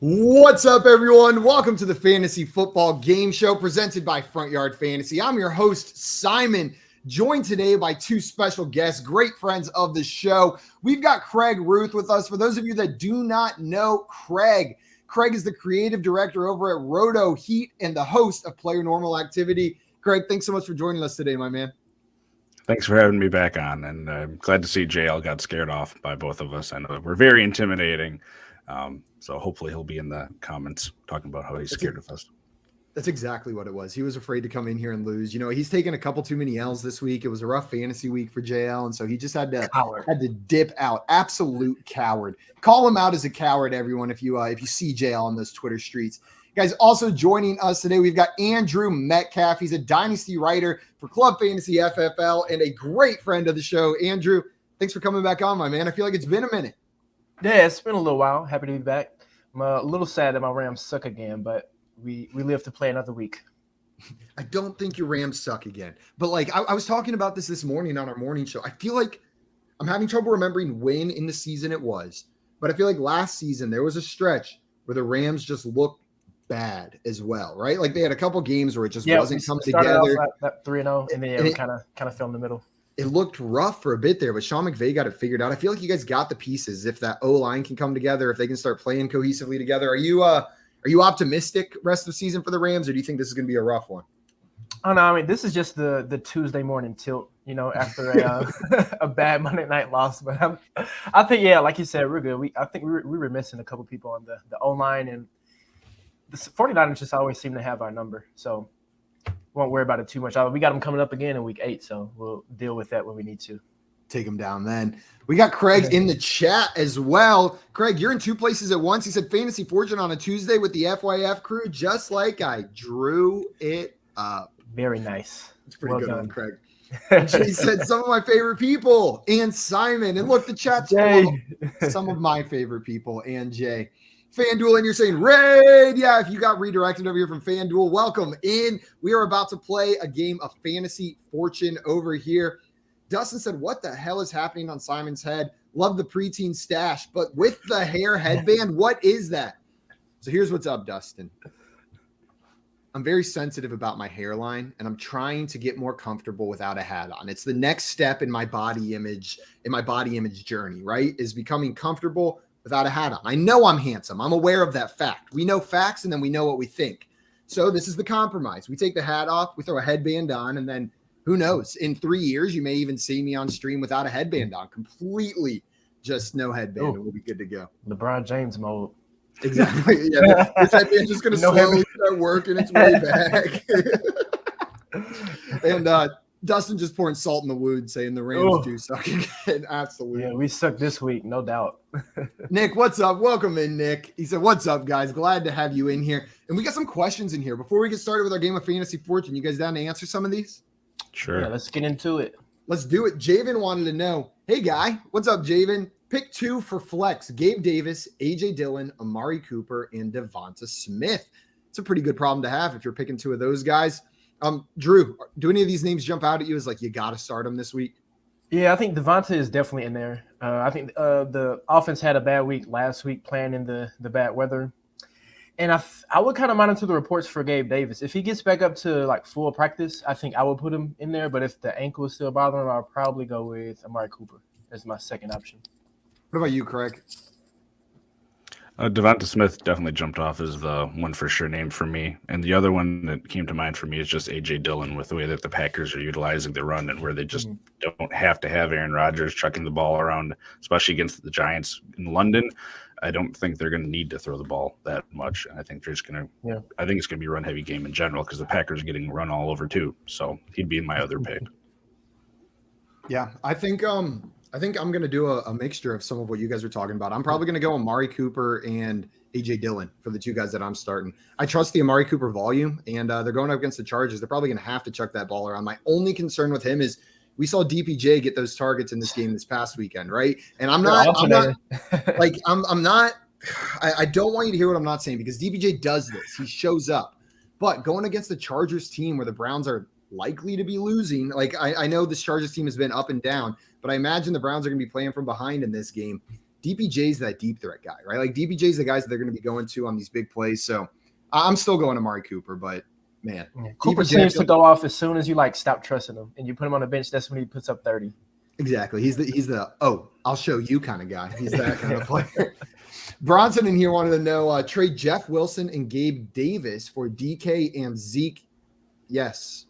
What's up, everyone? Welcome to the Fantasy Football Game Show presented by Front Yard Fantasy. I'm your host, Simon, joined today by two special guests, great friends of the show. We've got Craig Ruth with us. For those of you that do not know Craig is the creative director over at Roto Heat and the host of Player Normal Activity. Craig, thanks so much for joining us today, my man. Thanks for having me back on, and I'm glad to see JL got scared off by both of us. I know we're very intimidating. So hopefully he'll be in the comments talking about how he's scared of us. That's exactly what it was. He was afraid to come in here and lose. You know, he's taken a couple too many L's this week. It was a rough fantasy week for JL, and so he just had to dip out. Absolute coward. Call him out as a coward, everyone, if you see JL on those Twitter streets. Guys, also joining us today, we've got Andrew Metcalf. He's a dynasty writer for Club Fantasy FFL and a great friend of the show. Andrew, thanks for coming back on, my man. I feel like it's been a minute. Yeah, it's been a little while. Happy to be back. I'm a little sad that my Rams suck again, but we live to play another week. I don't think your Rams suck again. But, I was talking about this morning on our morning show. I feel like I'm having trouble remembering when in the season it was. But I feel like last season there was a stretch where the Rams just looked bad as well, right? Like they had a couple games where it just wasn't coming together. That 3-0, and then it kind of fell in the middle. It looked rough for a bit there, but Sean McVay got it figured out. I feel like you guys got the pieces. If that O-line can come together, if they can start playing cohesively together, are you optimistic rest of the season for the Rams, or do you think this is going to be a rough one? Oh no, I mean this is just the Tuesday morning tilt, after a bad Monday night loss. But I think like you said, we're good. I think we were missing a couple people on the O-line, and the 49ers just always seem to have our number, so won't worry about it too much. We got them coming up again in week 8, so we'll deal with that when we need to. Take them down then. We got Craig in the chat as well. Craig, you're in two places at once. He said Fantasy Fortune on a Tuesday with the FYF crew, just like I drew it up. Very nice. It's pretty good one, Craig. He said some of my favorite people and Simon. And look, the chat's full of some of my favorite people and Jay. FanDuel, and you're saying raid. Yeah, if you got redirected over here from FanDuel, welcome in. We are about to play a game of Fantasy Fortune over here. Dustin said, what the hell is happening on Simon's head? Love the preteen stash, but with the hair headband, what is that? So here's what's up, Dustin. I'm very sensitive about my hairline, and I'm trying to get more comfortable without a hat on. It's the next step in my body image journey, right? Is becoming comfortable without a hat on. I know I'm handsome. I'm aware of that fact. We know facts, and then we know what we think. So this is the compromise. We take the hat off, we throw a headband on, and then who knows? In 3 years, you may even see me on stream without a headband on. Completely just no headband, and we'll be good to go. LeBron James mode. Exactly. Yeah, this headband's just going to slowly start working its way back. And Dustin just pouring salt in the wound, saying the Rams do suck again. Absolutely. Yeah, we suck this week, no doubt. Nick, what's up? Welcome in, Nick. He said, what's up, guys? Glad to have you in here. And we got some questions in here. Before we get started with our game of Fantasy Fortune, you guys down to answer some of these? Sure. Yeah, let's get into it. Let's do it. Javen wanted to know, hey, guy, what's up, Javen? Pick 2 for flex. Gabe Davis, A.J. Dillon, Amari Cooper, and Devonta Smith. It's a pretty good problem to have if you're picking 2 of those guys. Drew, do any of these names jump out at you as like you got to start them this week? Yeah, I think Devonta is definitely in there. I think the offense had a bad week last week playing in the bad weather. And I would kind of monitor the reports for Gabe Davis. If he gets back up to like full practice, I think I would put him in there. But if the ankle is still bothering him, I'll probably go with Amari Cooper as my second option. What about you, Craig? Devonta Smith definitely jumped off as the one for sure name for me. And the other one that came to mind for me is just A.J. Dillon, with the way that the Packers are utilizing the run and where they just don't have to have Aaron Rodgers chucking the ball around, especially against the Giants in London. I don't think they're going to need to throw the ball that much. And I think they're just going to I think it's going to be a run-heavy game in general because the Packers are getting run all over too. So he'd be my other pick. Yeah, I think I'm going to do a mixture of some of what you guys are talking about. I'm probably going to go Amari Cooper and A.J. Dillon for the 2 guys that I'm starting. I trust the Amari Cooper volume, and they're going up against the Chargers. They're probably going to have to chuck that ball around. My only concern with him is we saw DPJ get those targets in this game this past weekend, right? And I don't want you to hear what I'm not saying because DPJ does this. He shows up. But going against the Chargers team where the Browns are likely to be losing, like I know this Chargers team has been up and down, but I imagine the Browns are going to be playing from behind in this game. DPJ's that deep threat guy, right? Like DPJ's the guys that they're going to be going to on these big plays. So I'm still going Amari Cooper, but man, Cooper seems to go off as soon as you like stop trusting him and you put him on the bench. That's when he puts up 30. Exactly. He's the I'll show you kind of guy. He's that kind of player. Bronson in here wanted to know trade Jeff Wilson and Gabe Davis for DK and Zeke. Yes.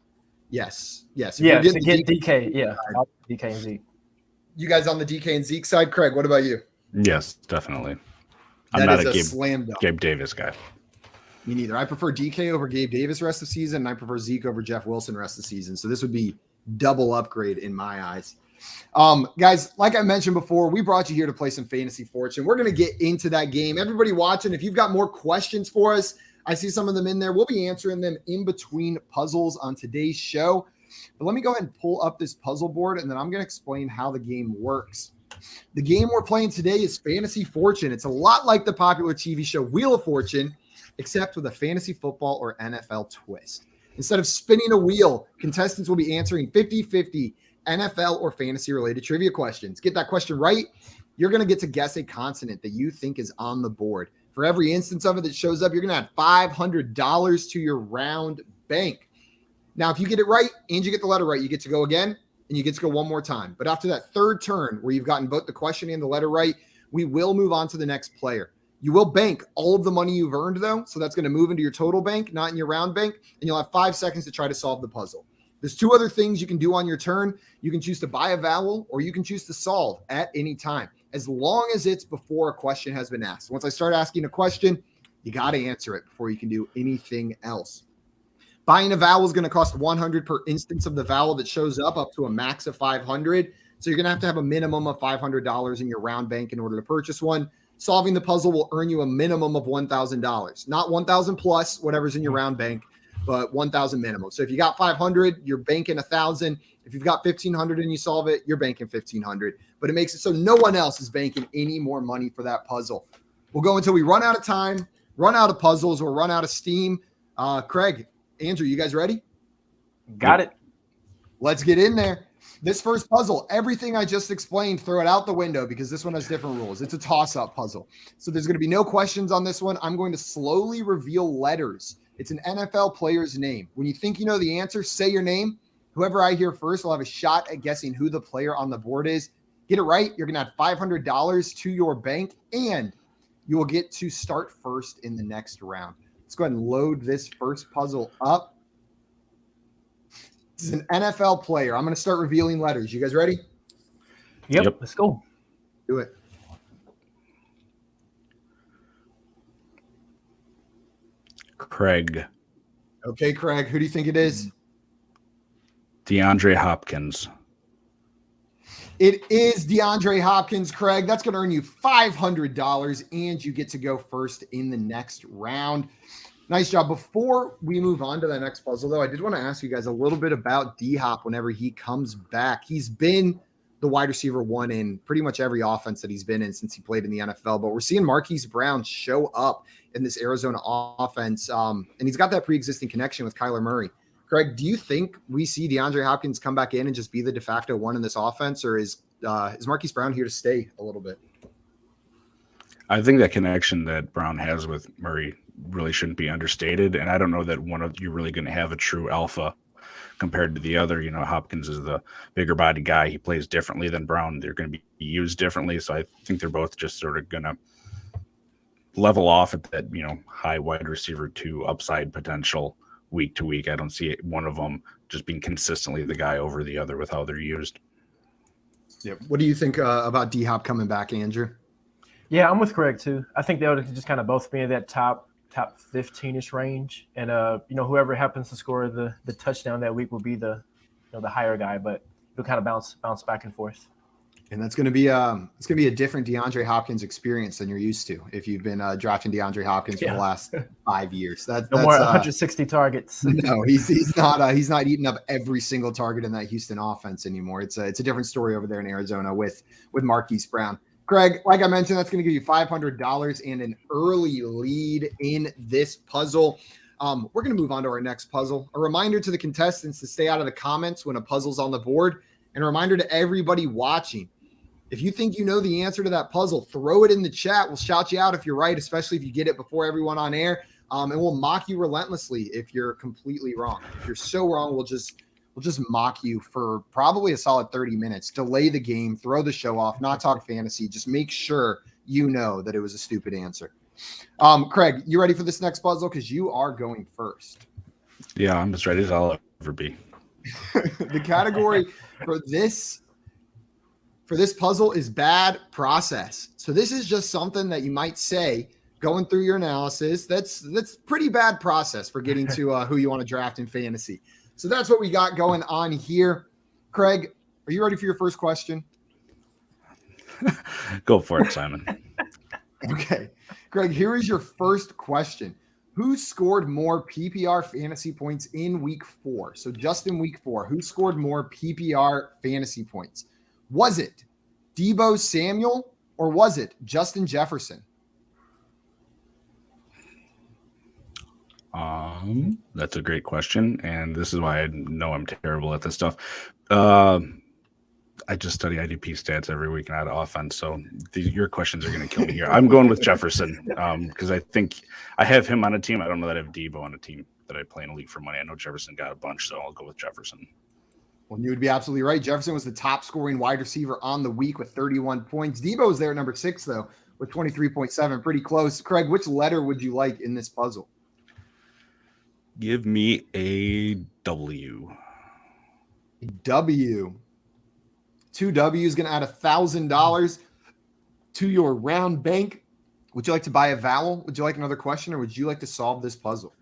Yeah, to get DK. Yeah, DK and Zeke. You guys on the DK and Zeke side? Craig, what about you? Yes, definitely. I'm not a slam dunk. Gabe Davis guy. Me neither. I prefer DK over Gabe Davis rest of the season, and I prefer Zeke over Jeff Wilson rest of the season. So this would be double upgrade in my eyes. Guys, like I mentioned before, we brought you here to play some Fantasy Fortune. We're going to get into that game. Everybody watching, if you've got more questions for us, I see some of them in there. We'll be answering them in between puzzles on today's show. But let me go ahead and pull up this puzzle board, and then I'm going to explain how the game works. The game we're playing today is Fantasy Fortune. It's a lot like the popular TV show Wheel of Fortune, except with a fantasy football or NFL twist. Instead of spinning a wheel, contestants will be answering 50-50 NFL or fantasy-related trivia questions. Get that question right, you're going to get to guess a consonant that you think is on the board. For every instance of it that shows up, you're going to add $500 to your round bank. Now, if you get it right and you get the letter right, you get to go again, and you get to go one more time. But after that third turn where you've gotten both the question and the letter right, we will move on to the next player. You will bank all of the money you've earned, though, so that's going to move into your total bank, not in your round bank, and you'll have 5 seconds to try to solve the puzzle. There's 2 other things you can do on your turn. You can choose to buy a vowel, or you can choose to solve at any time, as long as it's before a question has been asked. Once I start asking a question, you got to answer it before you can do anything else. Buying a vowel is going to cost $100 per instance of the vowel that shows up to a max of $500. So you're going to have a minimum of $500 in your round bank in order to purchase one. Solving the puzzle will earn you a minimum of $1,000, not $1,000 plus whatever's in your round bank, but $1,000 minimum. So if you got $500, you're banking $1,000. If you've got $1,500 and you solve it, you're banking $1,500. But it makes it so no one else is banking any more money for that puzzle. We'll go until we run out of time, run out of puzzles, or run out of steam. Craig, Andrew, you guys ready? Got it. Let's get in there. This first puzzle, everything I just explained, throw it out the window because this one has different rules. It's a toss-up puzzle. So there's going to be no questions on this one. I'm going to slowly reveal letters. It's an NFL player's name. When you think you know the answer, say your name. Whoever I hear first will have a shot at guessing who the player on the board is. Get it right, you're going to add $500 to your bank, and you will get to start first in the next round. Let's go ahead and load this first puzzle up. This is an NFL player. I'm going to start revealing letters. You guys ready? Yep. Let's go. Do it. Craig. Okay, Craig. Who do you think it is? DeAndre Hopkins. It is DeAndre Hopkins, Craig. That's going to earn you $500, and you get to go first in the next round. Nice job. Before we move on to the next puzzle, though, I did want to ask you guys a little bit about D-Hop whenever he comes back. He's been the wide receiver 1 in pretty much every offense that he's been in since he played in the NFL, but we're seeing Marquise Brown show up in this Arizona offense, and he's got that pre-existing connection with Kyler Murray. Craig, do you think we see DeAndre Hopkins come back in and just be the de facto 1 in this offense, or is Marquise Brown here to stay a little bit? I think that connection that Brown has with Murray really shouldn't be understated, and I don't know that one of you really going to have a true alpha compared to the other. You know, Hopkins is the bigger body guy. He plays differently than Brown. They're going to be used differently, so I think they're both just sort of going to level off at that, you know, high wide receiver 2 upside potential week to week. I don't see one of them just being consistently the guy over the other with how they're used. Yeah. What do you think about D-Hop coming back, Andrew? Yeah, I'm with Craig too. I think they ought to just kind of both be in that top 15-ish range, and you know, whoever happens to score the touchdown that week will be the higher guy, but it'll kind of bounce back and forth. And that's going to be it's going to be a different DeAndre Hopkins experience than you're used to if you've been drafting DeAndre Hopkins for the last 5 years. That's more 160 targets. No, he's not eating up every single target in that Houston offense anymore. It's a different story over there in Arizona with Marquise Brown. Greg, like I mentioned, that's going to give you $500 and an early lead in this puzzle. We're going to move on to our next puzzle. A reminder to the contestants to stay out of the comments when a puzzle's on the board, and a reminder to everybody watching. If you think you know the answer to that puzzle, throw it in the chat. We'll shout you out if you're right, especially if you get it before everyone on air. And we'll mock you relentlessly if you're completely wrong. If you're so wrong, we'll just mock you for probably a solid 30 minutes. Delay the game, throw the show off, not talk fantasy. Just make sure you know that it was a stupid answer. Craig, you ready for this next puzzle? Because you are going first. Yeah, I'm as ready as I'll ever be. The category for this puzzle is bad process. So this is just something that you might say going through your analysis. That's pretty bad process for getting to who you want to draft in fantasy. So that's what we got going on here. Craig, are you ready for your first question? Go for it, Simon. Okay. Craig, here is your first question. Who scored more PPR fantasy points in week 4? So just in week 4, who scored more PPR fantasy points? Was it Deebo Samuel or was it Justin Jefferson? That's a great question, and this is why I know I'm terrible at this stuff. I just study IDP stats every week, not offense, so your questions are going to kill me here. I'm going with Jefferson because I think I have him on a team. I don't know that I have Deebo on a team that I play in a league for money. I know Jefferson got a bunch, so I'll go with Jefferson. Well, you would be absolutely right. Jefferson was the top scoring wide receiver on the week with 31 points. Deebo was there at number 6, though, with 23.7. Pretty close. Craig, which letter would you like in this puzzle? Give me a W. W. 2 W's going to add $1,000 to your round bank. Would you like to buy a vowel? Would you like another question, or would you like to solve this puzzle?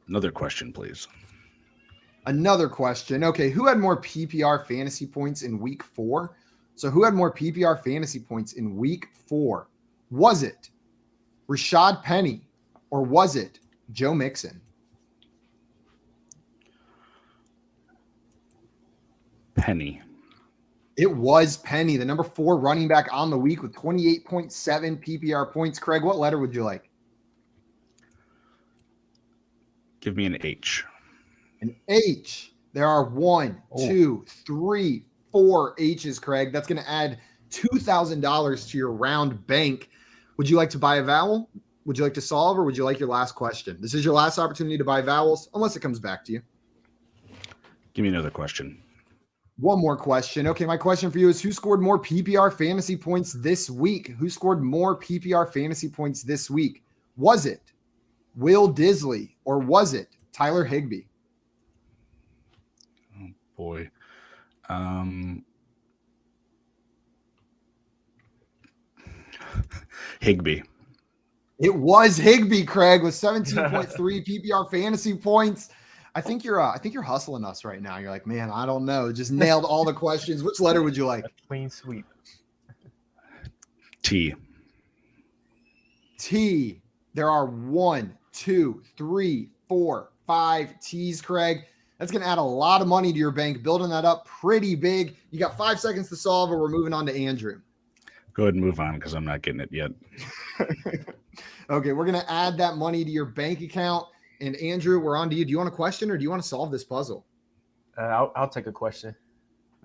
Another question, please. Another question. Okay, who had more PPR fantasy points in week 4? So who had more PPR fantasy points in week 4? Was it Rashad Penny or was it Joe Mixon? Penny. It was Penny, the number 4 running back on the week with 28.7 PPR points. Craig, what letter would you like? Give me an H. An H. There are 1, 2, 3, 4 H's, Craig. That's going to add $2,000 to your round bank. Would you like to buy a vowel? Would you like to solve, or would you like your last question? This is your last opportunity to buy vowels, unless it comes back to you. Give me another question. One more question. Okay, my question for you is, who scored more PPR fantasy points this week? Who scored more PPR fantasy points this week? Was it Will Disley or was it Tyler Higbee? Oh, boy. Higbee. It was Higbee, Craig, with 17.3 PPR fantasy points. I think you're hustling us right now. You're like, man, I don't know. Just nailed all the questions. Which letter would you like? Clean sweep. T. T. There are 1, 2, 3, 4, 5 T's, Craig. That's going to add a lot of money to your bank, building that up pretty big. You got 5 seconds to solve, or we're moving on to Andrew. Go ahead and move on because I'm not getting it yet. Okay, we're going to add that money to your bank account. And Andrew, we're on to you. Do you want a question, or do you want to solve this puzzle? I'll take a question.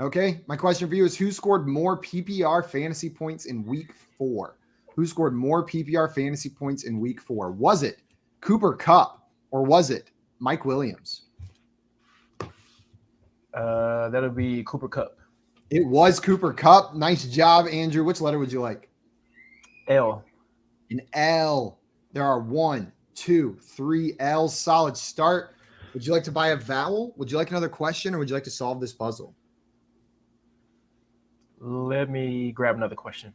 Okay, my question for you is, who scored more PPR fantasy points in week 4? Who scored more PPR fantasy points in week 4? Was it Cooper Kupp or was it Mike Williams? That'll be Cooper Kupp. It was Cooper Kupp. Nice job, Andrew. Which letter would you like? L. An L. There are 1, 2, 3 L's. Solid start. Would you like to buy a vowel? Would you like another question, or would you like to solve this puzzle? Let me grab another question.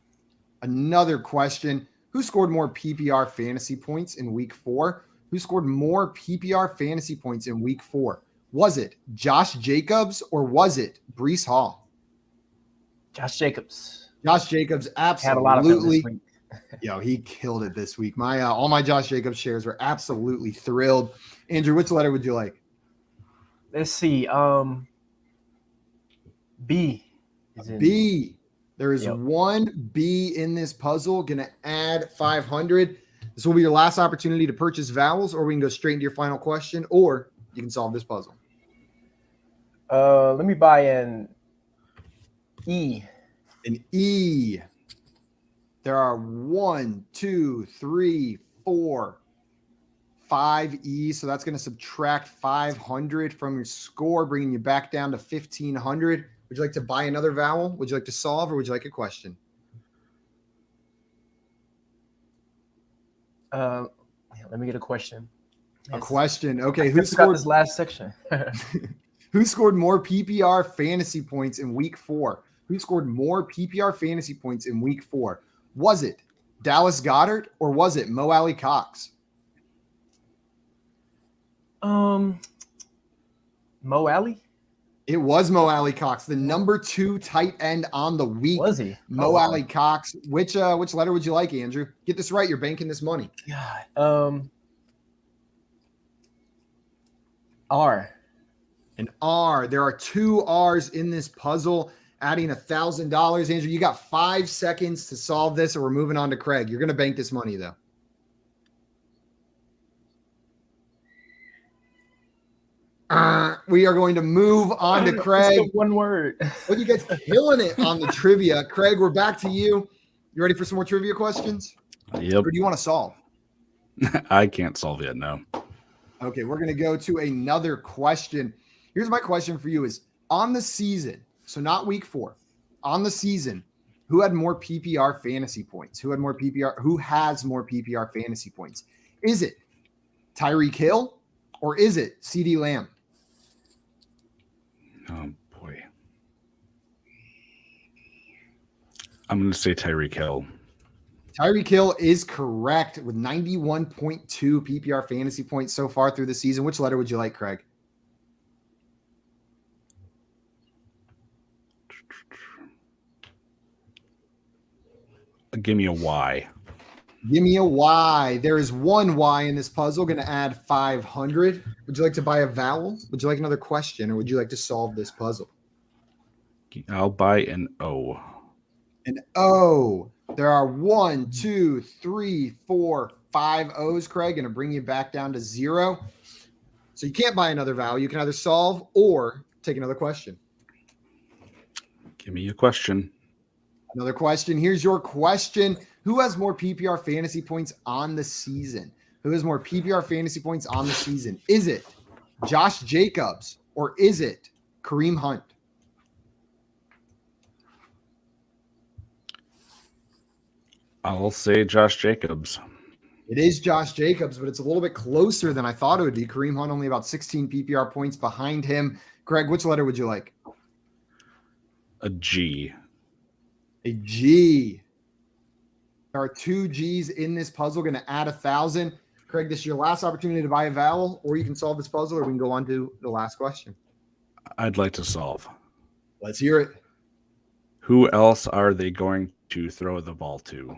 Another question. Who scored more PPR fantasy points in week 4? Who scored more PPR fantasy points in week 4? Was it Josh Jacobs or was it Breece Hall? Josh Jacobs. Josh Jacobs, absolutely. Had a lot of him this week. Yo, he killed it this week. My all my Josh Jacobs shares were absolutely thrilled. Andrew, which letter would you like? Let's see. B. B. There is 1 B in this puzzle. Gonna add 500. This will be your last opportunity to purchase vowels, or we can go straight into your final question, or you can solve this puzzle. Let me buy an E. An E. There are 1, 2, 3, 4, 5 E's. So that's going to subtract 500 from your score, bringing you back down to 1,500. Would you like to buy another vowel? Would you like to solve, or would you like a question? Let me get a question. A question. Okay. Who scored this last section? Who scored more PPR fantasy points in week 4? Who scored more PPR fantasy points in week 4? Was it Dallas Goedert or was it Mo Alley Cox? Mo Alley? It was Mo Alley Cox, the number 2 tight end on the week. Was he? Mo Alley Cox. Which letter would you like, Andrew? Get this right. You're banking this money. God. R. An R. There are 2 R's in this puzzle, adding $1,000. Andrew, you got 5 seconds to solve this, or we're moving on to Craig. You're going to bank this money, though. We are going to move on to Craig. One word. Well, you guys killing it on the trivia. Craig, we're back to you. You ready for some more trivia questions? Yep. Or do you want to solve? I can't solve yet, no. Okay, we're going to go to another question. Here's my question for you is, on the season, so not week 4, on the season, who had more PPR fantasy points? Who has more PPR fantasy points? Is it Tyreek Hill or is it CeeDee Lamb? Oh, boy. I'm going to say Tyreek Hill. Tyreek Hill is correct with 91.2 PPR fantasy points so far through the season. Which letter would you like, Craig? Give me a Y. Give me a Y. There is 1 Y in this puzzle. Going to add 500. Would you like to buy a vowel? Would you like another question, or would you like to solve this puzzle? I'll buy an O. An O. There are 1, 2, 3, 4, 5 O's, Craig. Going to bring you back down to 0. So you can't buy another vowel. You can either solve or take another question. Give me a question. Another question. Here's your question. Who has more PPR fantasy points on the season? Who has more PPR fantasy points on the season? Is it Josh Jacobs or is it Kareem Hunt? I'll say Josh Jacobs. It is Josh Jacobs, but it's a little bit closer than I thought it would be. Kareem Hunt only about 16 PPR points behind him. Greg, which letter would you like? A G. A G. There are 2 G's in this puzzle. Going to add 1,000. Craig, this is your last opportunity to buy a vowel, or you can solve this puzzle, or we can go on to the last question. I'd like to solve. Let's hear it. Who else are they going to throw the ball to?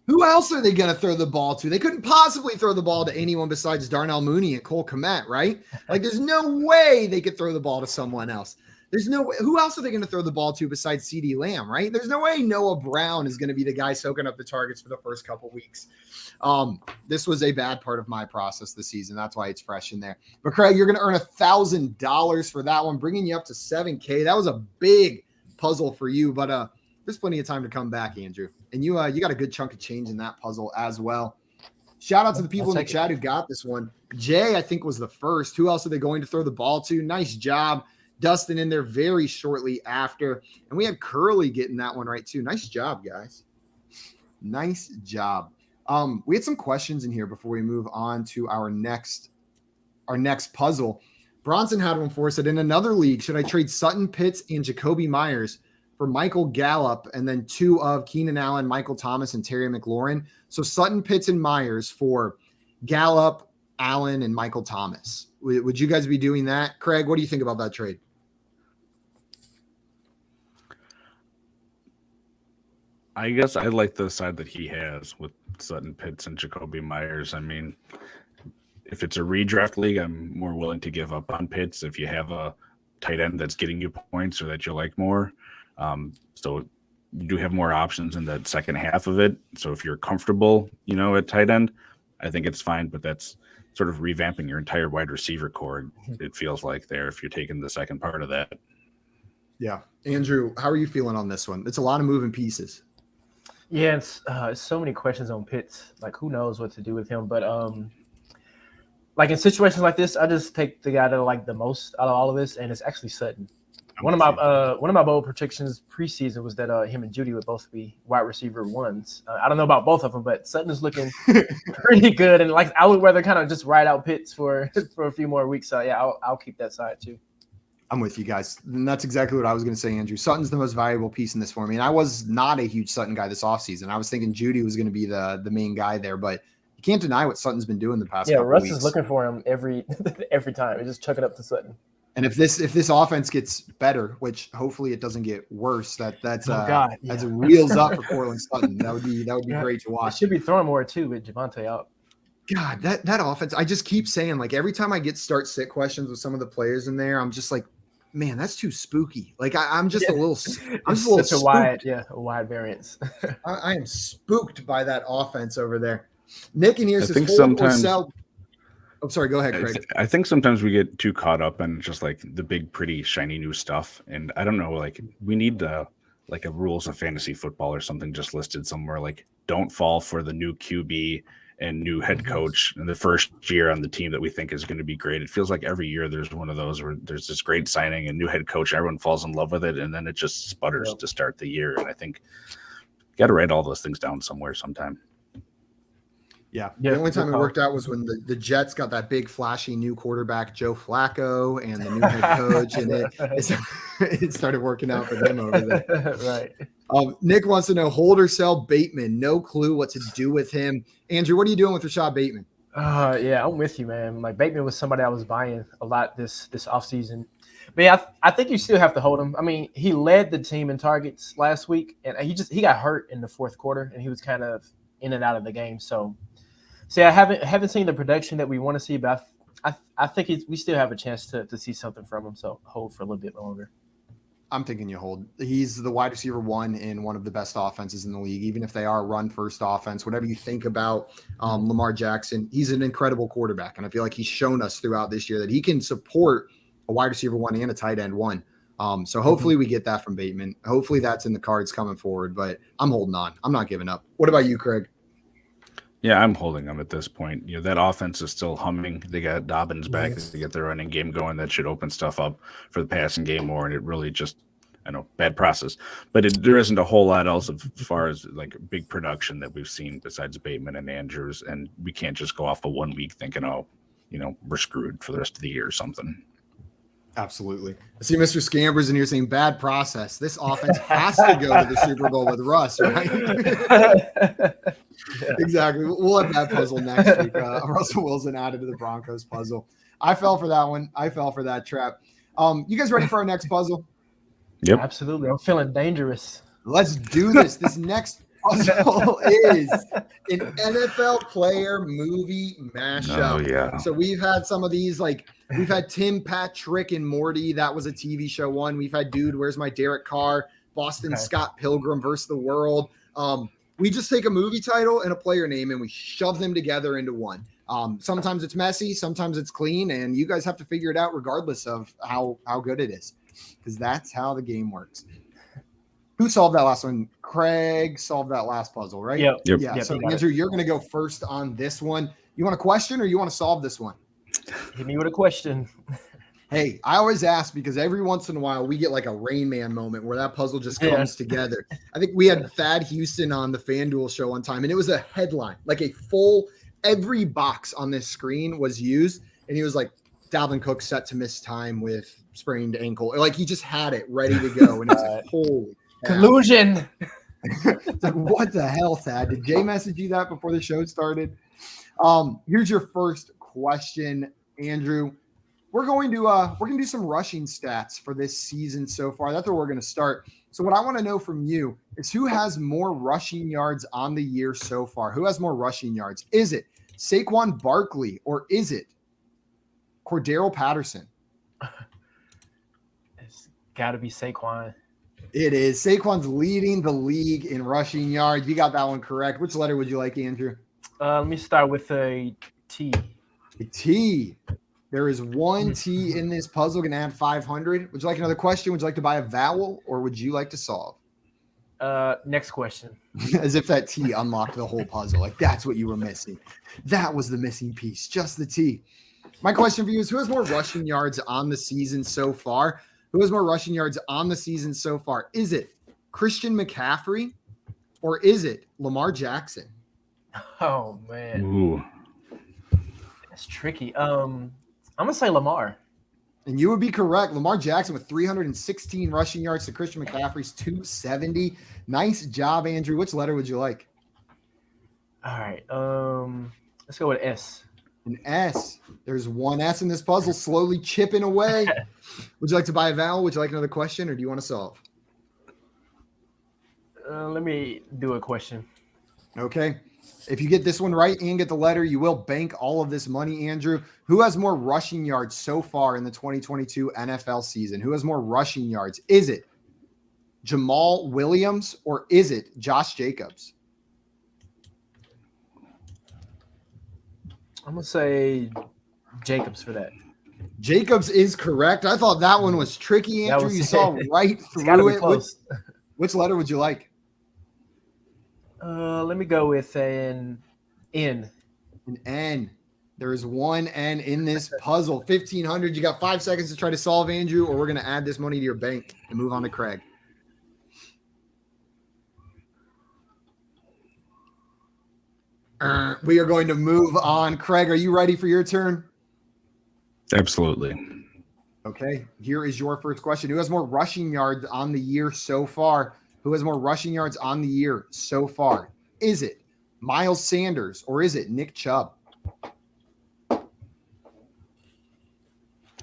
Who else are they going to throw the ball to? They couldn't possibly throw the ball to anyone besides Darnell Mooney and Cole Kmet, right? Like, there's no way they could throw the ball to someone else. There's no way. Who else are they going to throw the ball to besides CeeDee Lamb, right? There's no way Noah Brown is going to be the guy soaking up the targets for the first couple weeks. This was a bad part of my process this season. That's why it's fresh in there. But Craig, you're going to earn $1,000 for that one, bringing you up to $7K. That was a big puzzle for you, but there's plenty of time to come back, Andrew. And you got a good chunk of change in that puzzle as well. Shout out to the people in the chat who got this one. Jay, I think, was the first. Who else are they going to throw the ball to? Nice job. Dustin in there very shortly after. And we had Curly getting that one right too. Nice job, guys. Nice job. We had some questions in here before we move on to our next puzzle. Bronson had one for us. That in another league, should I trade Sutton, Pitts, and Jacoby Myers for Michael Gallup and then 2 of Keenan Allen, Michael Thomas, and Terry McLaurin? So Sutton, Pitts, and Myers for Gallup, Allen, and Michael Thomas. Would you guys be doing that? Craig, what do you think about that trade? I guess I like the side that he has with Sutton, Pitts, and Jacoby Myers. I mean, if it's a redraft league, I'm more willing to give up on Pitts if you have a tight end that's getting you points or that you like more. So you do have more options in that second half of it. So if you're comfortable, at tight end, I think it's fine. But that's sort of revamping your entire wide receiver core. It feels like there if you're taking the second part of that. Yeah. Andrew, how are you feeling on this one? It's a lot of moving pieces. Yeah, it's so many questions on Pitts. Like, who knows what to do with him? But like in situations like this, I just take the guy that I like the most out of all of this, and it's actually Sutton. One of my bold predictions preseason was that him and Judy would both be wide receiver ones. I don't know about both of them, but Sutton is looking pretty good, and like I would rather kind of just ride out Pitts for a few more weeks. So yeah, I'll keep that side too. I'm with you guys. And that's exactly what I was going to say, Andrew. Sutton's the most valuable piece in this for me. And I was not a huge Sutton guy this offseason. I was thinking Judy was going to be the main guy there, but you can't deny what Sutton's been doing the past couple Russ weeks. is looking for him every time. Just chuck it up to Sutton. And if this offense gets better, which hopefully it doesn't get worse, that's wheels up for Cortland Sutton. That would be great to watch. It should be throwing more too with Devonta out. God, that offense, I just keep saying, like, every time I get start sit questions with some of the players in there, I'm just like, man, that's too spooky. Like I'm just a little wide variance. I am spooked by that offense over there. Nick in here says hold sometimes, or sell. Oh, sorry. Go ahead, Craig. I think sometimes we get too caught up in just like the big, pretty, shiny new stuff. And I don't know, like we need like a rules of fantasy football or something just listed somewhere. Like don't fall for the new QB and new head coach in the first year on the team that we think is going to be great. It feels like every year there's one of those where there's this great signing and new head coach, everyone falls in love with it, and then it just sputters to start the year. And I think you got to write all those things down somewhere sometime. Yeah. The only time it worked out was when the Jets got that big, flashy new quarterback, Joe Flacco, and the new head coach, and it started working out for them over there. Right. Nick wants to know, hold or sell Bateman. No clue what to do with him. Andrew, what are you doing with Rashad Bateman? Yeah, I'm with you, man. Like Bateman was somebody I was buying a lot this offseason. But yeah, I think you still have to hold him. I mean, he led the team in targets last week, and he got hurt in the fourth quarter, and he was kind of in and out of the game. So I haven't seen the production that we want to see, but I think we still have a chance to see something from him. So hold for a little bit longer. I'm thinking you hold. He's the wide receiver one in one of the best offenses in the league, even if they are run first offense. Whatever you think about Lamar Jackson, he's an incredible quarterback. And I feel like he's shown us throughout this year that he can support a wide receiver one and a tight end one. So hopefully we get that from Bateman. Hopefully that's in the cards coming forward, but I'm holding on. I'm not giving up. What about you, Craig? Yeah, I'm holding them at this point. You know, that offense is still humming. They got Dobbins back to get their running game going. That should open stuff up for the passing game more. And it really just, I know, bad process. But there isn't a whole lot else as far as like big production that we've seen besides Bateman and Andrews. And we can't just go off of 1 week thinking, we're screwed for the rest of the year or something. Absolutely. I see Mr. Scambers in here saying bad process. This offense has to go to the Super Bowl with Russ, right? Yeah. Exactly. We'll have that puzzle next week. Russell Wilson added to the Broncos puzzle. I fell for that one. I fell for that trap. You guys ready for our next puzzle? Yep. Absolutely. I'm feeling dangerous. Let's do this. This next puzzle is an NFL player movie mashup. Oh, yeah. So we've had some of these, like we've had Tim, Patrick, and Morty. That was a TV show one. We've had Dude, Where's My Derek Carr? Boston Scott Pilgrim versus the World. We just take a movie title and a player name and we shove them together into one. Sometimes it's messy, sometimes it's clean, and you guys have to figure it out regardless of how good it is, because that's how the game works. Who solved that last one? Craig solved that last puzzle, right? Yep. Yeah. Yep, so Andrew, you're going to go first on this one. You want a question or you want to solve this one? Hit me with a question. Hey, I always ask because every once in a while we get like a Rain Man moment where that puzzle just comes together. I think we had Thad Houston on the FanDuel show one time, and it was a headline, like a full, every box on this screen was used. And he was like, Dalvin Cook set to miss time with sprained ankle. Like he just had it ready to go. And it's like, holy collusion. It's like, what the hell, Thad? Did Jay message you that before the show started? Here's your first question, Andrew. We're going to do some rushing stats for this season so far. That's where we're going to start. So what I want to know from you is who has more rushing yards on the year so far? Who has more rushing yards? Is it Saquon Barkley or is it Cordero Patterson? It's got to be Saquon. It is. Saquon's leading the league in rushing yards. You got that one correct. Which letter would you like, Andrew? Let me start with a T. A T. There is one T in this puzzle. Going to add 500. Would you like another question? Would you like to buy a vowel, or would you like to solve? Next question. As if that T unlocked the whole puzzle. Like that's what you were missing. That was the missing piece. Just the T. My question for you is: who has more rushing yards on the season so far? Who has more rushing yards on the season so far? Is it Christian McCaffrey, or is it Lamar Jackson? Oh man, Ooh. that's tricky. I'm gonna say Lamar. And you would be correct. Lamar Jackson with 316 rushing yards to Christian McCaffrey's 270. Nice job, Andrew. Which letter would you like? All right. Let's go with S. An S. There's one S in this puzzle, slowly chipping away. Would you like to buy a vowel? Would you like another question, or do you want to solve? Let me do a question. Okay. If you get this one right and get the letter, you will bank all of this money, Andrew. Who has more rushing yards so far in the 2022 NFL season? Who has more rushing yards? Is it Jamal Williams, or is it Josh Jacobs? I'm gonna say Jacobs for that. Jacobs is correct. I thought that one was tricky, Andrew. You saw right through it. Which letter would you like? Let me go with an N. An N. There is one N in this puzzle. 1,500. You got 5 seconds to try to solve, Andrew, or we're going to add this money to your bank and move on to Craig. We are going to move on. Craig, are you ready for your turn? Absolutely. Okay. Here is your first question. Who has more rushing yards on the year so far? Who has more rushing yards on the year so far? Is it Miles Sanders, or is it Nick Chubb?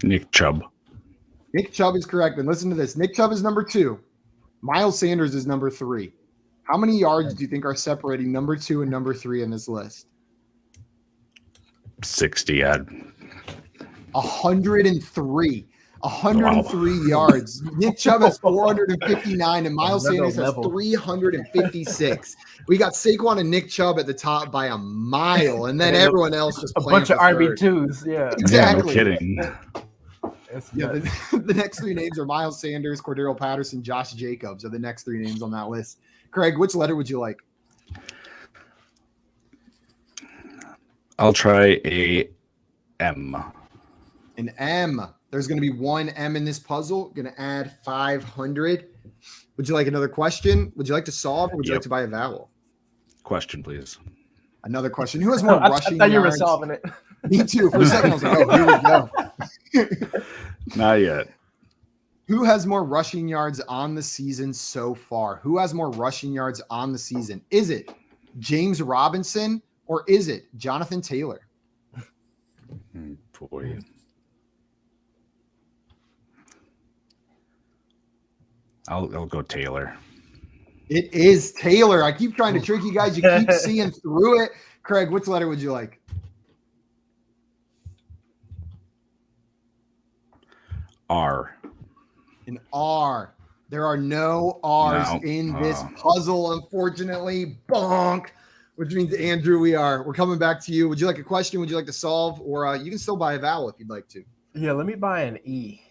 Nick Chubb. Nick Chubb is correct. And listen to this. Nick Chubb is number 2. Miles Sanders is number 3. How many yards do you think are separating number 2 and number 3 in this list? 60 odd. 103. 103 yards. Nick Chubb has 459 and Miles Sanders has 356. We got Saquon and Nick Chubb at the top by a mile, and then everyone else just a bunch of RB2s. Yeah, exactly. Yeah, no kidding. Yeah, the next 3 names are Miles Sanders, Cordero Patterson, Josh Jacobs are the next 3 names on that list. Craig, which letter would you like? I'll try a M. An M. There's going to be one M in this puzzle. Going to add 500. Would you like another question? Would you like to solve, or would you like to buy a vowel? Question, please. Another question. Who has more rushing yards? I thought you were solving it. Me too. For a second, I was like, oh, here we go. Not yet. Who has more rushing yards on the season so far? Who has more rushing yards on the season? Is it James Robinson, or is it Jonathan Taylor? Boy. I'll go Taylor. It is Taylor. I keep trying to trick you guys. You keep seeing through it. Craig, which letter would you like? R. An R. There are no R's in this puzzle, unfortunately. Bonk. Which means, Andrew, we're coming back to you. Would you like a question? Would you like to solve? Or you can still buy a vowel if you'd like to. Yeah, let me buy an E.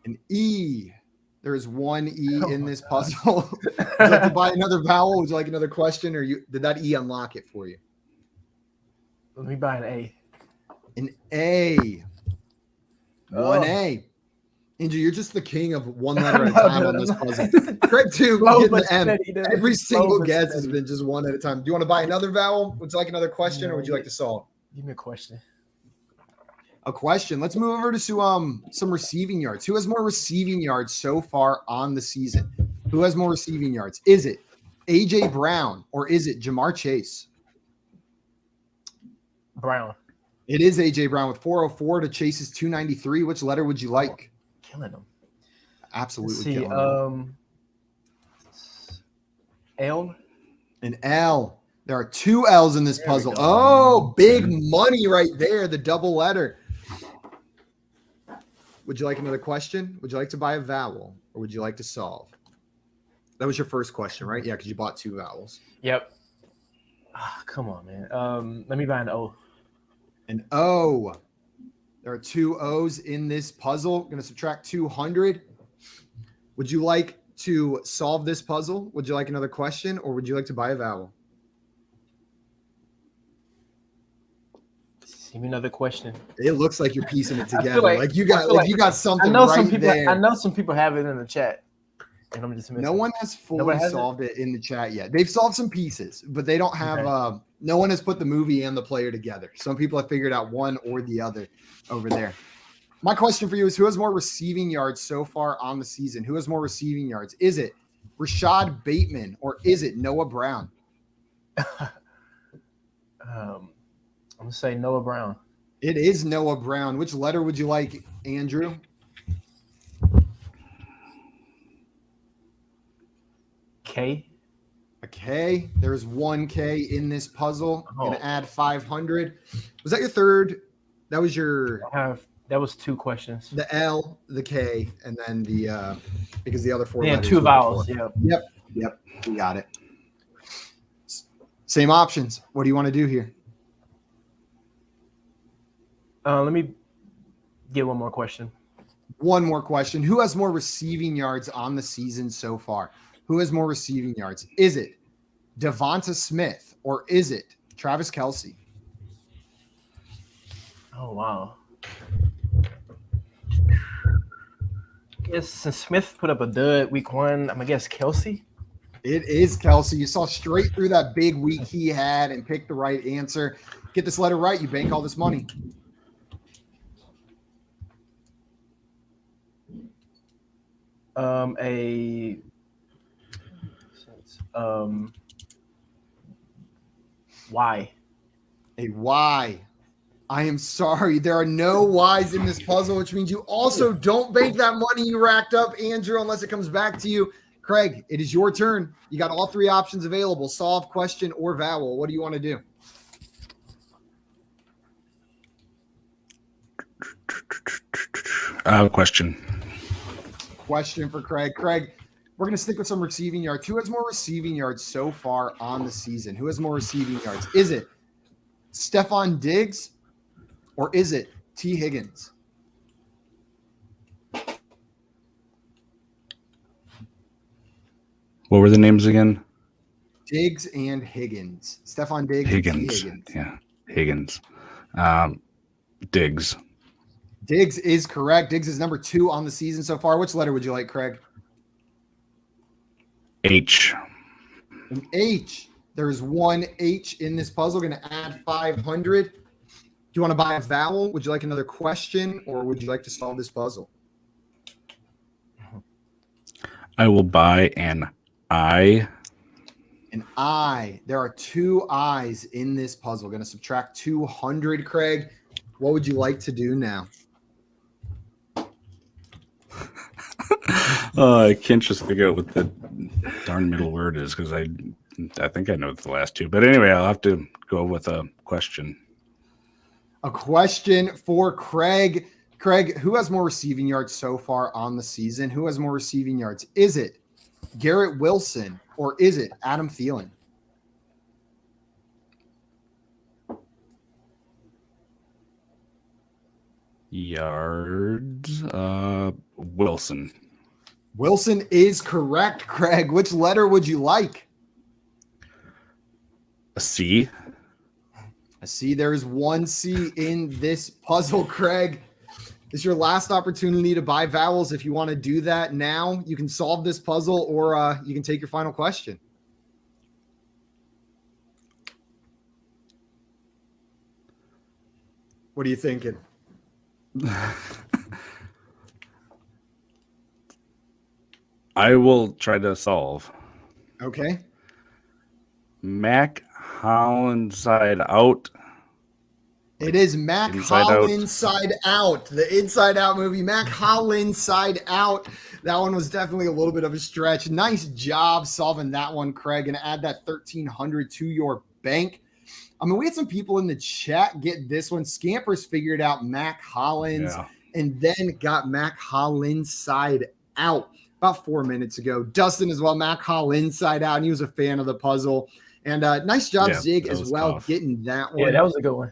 An E. There is one E in this puzzle. Would you like to buy another vowel? Would you like another question? Or did that E unlock it for you? Let me buy an A. An A. One A. Andrew, you're just the king of one letter at a time on this puzzle. Craig, too, getting the M. Every single guess has been just one at a time. Do you want to buy another vowel? Would you like another question, or would you like to solve? Give me a question. A question. Let's move over to some receiving yards. Who has more receiving yards so far on the season? Who has more receiving yards? Is it A.J. Brown, or is it Jamar Chase? Brown. It is A.J. Brown with 404 to Chase's 293. Which letter would you like? Killing them. Absolutely killing them. L. An L. There are 2 L's in this puzzle. Oh, big money right there. The double letter. Would you like another question? Would you like to buy a vowel, or would you like to solve? That was your first question, right? Yeah, because you bought 2 vowels. Yep. Come on, man. Let me buy an O. An O. There are 2 O's in this puzzle. Going to subtract 200. Would you like to solve this puzzle? Would you like another question, or would you like to buy a vowel? Give me another question. It looks like you're piecing it together. like you got something there. I know some people have it in the chat, and I'm just missing. No one has fully solved it in the chat yet. They've solved some pieces, but they don't have. No one has put the movie and the player together. Some people have figured out one or the other over there. My question for you is: who has more receiving yards so far on the season? Who has more receiving yards? Is it Rashad Bateman or is it Noah Brown? I'm gonna say Noah Brown. It is Noah Brown. Which letter would you like, Andrew? K. A K. There's 1 K in this puzzle. I'm gonna add 500. Was that your third? That was your. That was 2 questions. The L, the K, and then the because the other 4 letters. 2 vowels. Yep. We got it. Same options. What do you want to do here? Let me get one more question. One more question. Who has more receiving yards on the season so far? Who has more receiving yards? Is it Devonta Smith or is it Travis Kelce? Oh, wow. I guess since Smith put up a dud week 1, I'm going to guess Kelce. It is Kelce. You saw straight through that big week he had and picked the right answer. Get this letter right, you bank all this money. Y. A Y. I am sorry. There are no Y's in this puzzle, which means you also don't bank that money you racked up, Andrew, unless it comes back to you. Craig, it is your turn. You got all 3 options available: solve, question, or vowel. What do you want to do? Question. Question for Craig. Craig, we're going to stick with some receiving yards. Who has more receiving yards so far on the season? Who has more receiving yards? Is it Stephon Diggs or is it T. Higgins? What were the names again? Diggs and Higgins. Stephon Diggs. Higgins. And T. Higgins. Yeah, Higgins. Diggs. Diggs is correct. Diggs is number 2 on the season so far. Which letter would you like, Craig? H. An H. There's 1 H in this puzzle. Going to add 500. Do you want to buy a vowel? Would you like another question, or would you like to solve this puzzle? I will buy an I. An I. There are 2 I's in this puzzle. Going to subtract 200, Craig. What would you like to do now? I can't just figure out what the darn middle word is because I think I know the last 2. But anyway, I'll have to go with a question. A question for Craig. Craig, who has more receiving yards so far on the season? Who has more receiving yards? Is it Garrett Wilson or is it Adam Thielen? Yards. Wilson. Wilson is correct, Craig. Which letter would you like? A C. A C. There is 1 C in this puzzle, Craig. This is your last opportunity to buy vowels. If you want to do that now, you can solve this puzzle or you can take your final question. What are you thinking? I will try to solve. Okay. Mac Hollins side out. It is Mac Inside Hollins Out. Side Out, the Inside Out movie. Mac Hollins Side Out. That one was definitely a little bit of a stretch. Nice job solving that one, Craig, and add that 1,300 to your bank. I mean, we had some people in the chat get this one. Scampers figured out Mac Hollins and then got Mac Hollins Side Out about 4 minutes ago. Dustin as well, Mac Hollins Side Out, and he was a fan of the puzzle. And nice job, Zig, as well, getting that one. Yeah, that was a good one.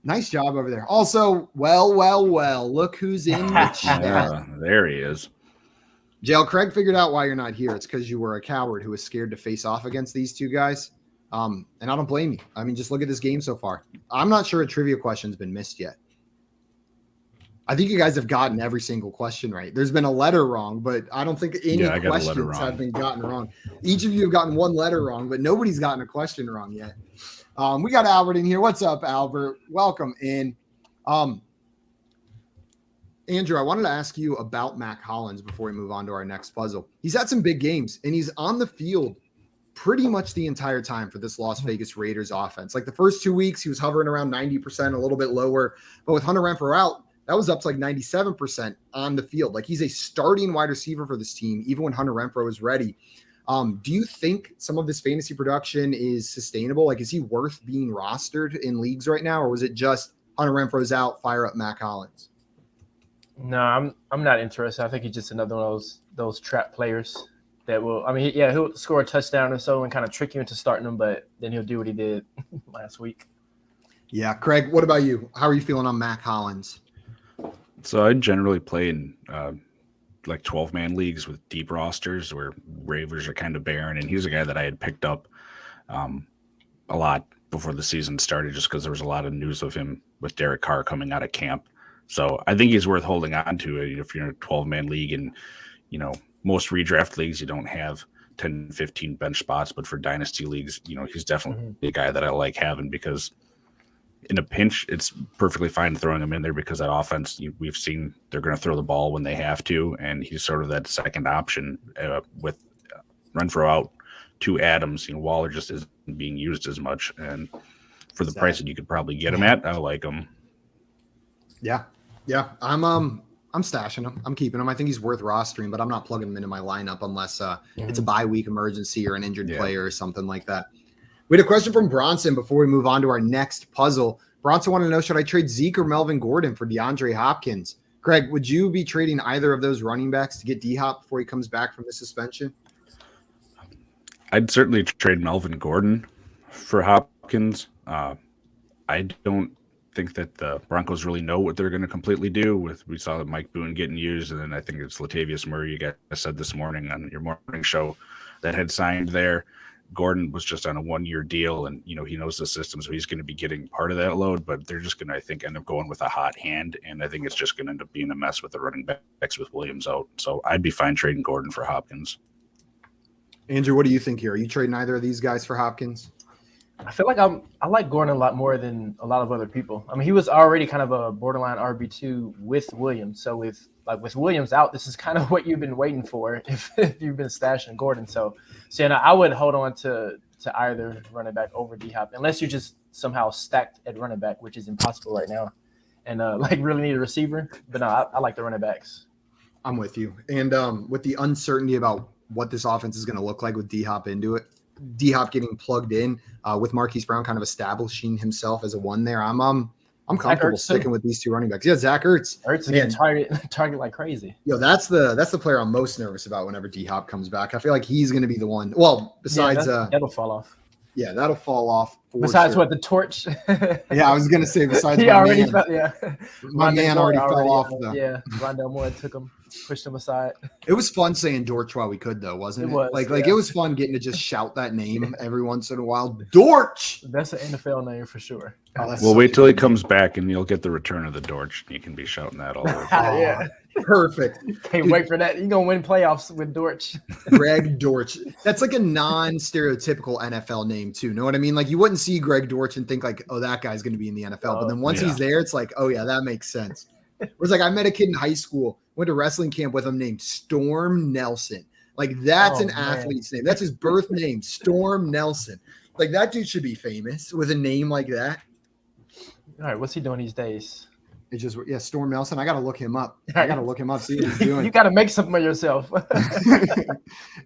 Nice job over there. Also, well. Look who's in the chat. There he is. Jail, Craig figured out why you're not here. It's because you were a coward who was scared to face off against these two guys. And I don't blame you. I mean, just look at this game so far. I'm not sure a trivia question's been missed yet. I think you guys have gotten every single question right. There's been a letter wrong, but I don't think any questions have been gotten wrong. Each of you have gotten one letter wrong, but nobody's gotten a question wrong yet. We got Albert in here. What's up, Albert? Welcome in. Andrew, I wanted to ask you about Mac Hollins before we move on to our next puzzle. He's had some big games, and he's on the field pretty much the entire time for this Las Vegas Raiders offense. Like the first 2 weeks, he was hovering around 90%, a little bit lower. But with Hunter Renfrow out, that was up to like 97% on the field. Like he's a starting wide receiver for this team, even when Hunter Renfrow is ready. Do you think some of this fantasy production is sustainable? Like, is he worth being rostered in leagues right now? Or was it just Hunter Renfrow's out, fire up Mac Hollins? No, I'm not interested. I think he's just another one of those trap players that will. I mean, he'll score a touchdown or so and kind of trick you into starting him, but then he'll do what he did last week. Yeah, Craig, what about you? How are you feeling on Mac Hollins? So I generally play in like 12-man leagues with deep rosters where waivers are kind of barren, and he's a guy that I had picked up a lot before the season started just because there was a lot of news of him with Derek Carr coming out of camp. So I think he's worth holding on to if you're in a 12-man league. And, most redraft leagues, you don't have 10, 15 bench spots. But for dynasty leagues, he's definitely a guy that I like having because in a pinch, it's perfectly fine throwing him in there because that offense, we've seen they're going to throw the ball when they have to. And he's sort of that second option with Renfrow out to Adams. Waller just isn't being used as much. And for the price that you could probably get him at, I like him. Yeah, I'm stashing him. I'm keeping him. I think he's worth rostering, but I'm not plugging him into my lineup unless it's a bye week emergency or an injured player or something like that. We had a question from Bronson before we move on to our next puzzle. Bronson wanted to know, should I trade Zeke or Melvin Gordon for DeAndre Hopkins? Craig, would you be trading either of those running backs to get D-Hop before he comes back from the suspension? I'd certainly trade Melvin Gordon for Hopkins. I don't think that the Broncos really know what they're going to completely do. We saw Mike Boone getting used, and then I think it's Latavius Murray, you guys said this morning on your morning show, that had signed there. Gordon was just on a 1-year deal, and he knows the system, so he's going to be getting part of that load, but they're just going to, I think, end up going with a hot hand, and I think it's just going to end up being a mess with the running backs with Williams out. So I'd be fine trading Gordon for Hopkins. Andrew, what do you think here? Are you trading either of these guys for Hopkins? I feel like I like Gordon a lot more than a lot of other people. I mean, he was already kind of a borderline RB2 with Williams. So with Williams out, this is kind of what you've been waiting for if you've been stashing Gordon. So I would hold on to either running back over D-Hop unless you're just somehow stacked at running back, which is impossible right now, and really need a receiver. But no, I like the running backs. I'm with you. And with the uncertainty about what this offense is going to look like with D-Hop into it, D-Hop getting plugged in with Marquise Brown kind of establishing himself as a one there, I'm comfortable sticking with these two running backs. Yeah, Zach Ertz. Ertz is getting target like crazy. Yo, that's the player I'm most nervous about whenever D-Hop comes back. I feel like he's going to be the one. Well, besides that'll fall off. Yeah, that'll fall off. Besides sure. what, the torch? Yeah, I was going to say besides he already man. Fell, yeah. My man already fell off. Yeah, Rondell Moore pushed him aside. It was fun saying Dortch while we could, though, wasn't it? It was. Like it was fun getting to just shout that name every once in a while. Dortch! That's an NFL name for sure. Well, wait till he comes back and you'll get the return of the Dortch. You can be shouting that all over. Yeah. Perfect. Can't wait for that. You're going to win playoffs with Dortch. Greg Dortch. That's like a non-stereotypical NFL name, too. Know what I mean? Like, you wouldn't see Greg Dortch and think, like, oh, that guy's going to be in the NFL. But then once he's there, it's like, oh, yeah, that makes sense. Whereas, like, I met a kid in high school, went to wrestling camp with him named Storm Nelson. Like, that's an athlete's name. That's his birth name, Storm Nelson. Like, that dude should be famous with a name like that. All right, what's he doing these days? It's just, Storm Nelson. I got to look him up. See what he's doing. You got to make something of yourself.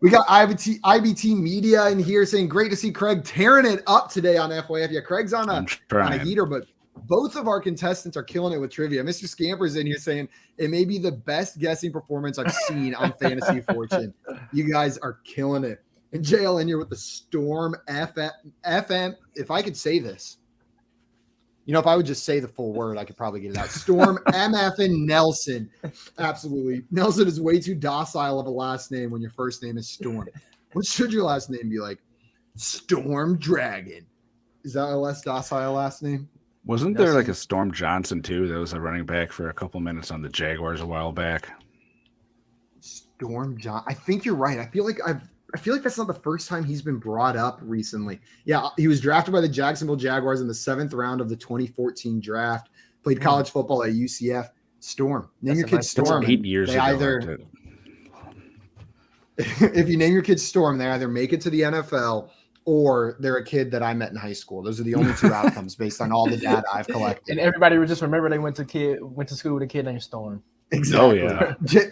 We got IBT Media in here saying, great to see Craig tearing it up today on FYF. Yeah, Craig's on a heater, but both of our contestants are killing it with trivia. Mr. Scamper's in here saying, it may be the best guessing performance I've seen on Fantasy Fortune. You guys are killing it. And JL in here with the Storm FM. If I could say this, You know, if I would just say the full word, I could probably get it out. Storm MF and Nelson. Absolutely. Nelson is way too docile of a last name when your first name is Storm. What should your last name be like? Storm Dragon. Is that a less docile last name? Wasn't there like a Storm Johnson too? That was a running back for a couple minutes on the Jaguars a while back. Storm John. I think you're right. I feel like that's not the first time he's been brought up recently. Yeah, he was drafted by the Jacksonville Jaguars in the 7th round of the 2014 draft. Played college football at UCF. Storm. Name your kid Storm. 8 years ago. If you name your kid Storm, they either make it to the NFL or they're a kid that I met in high school. Those are the only two outcomes based on all the data I've collected. And everybody would just remember they went to school with a kid named Storm. Exactly. Oh yeah.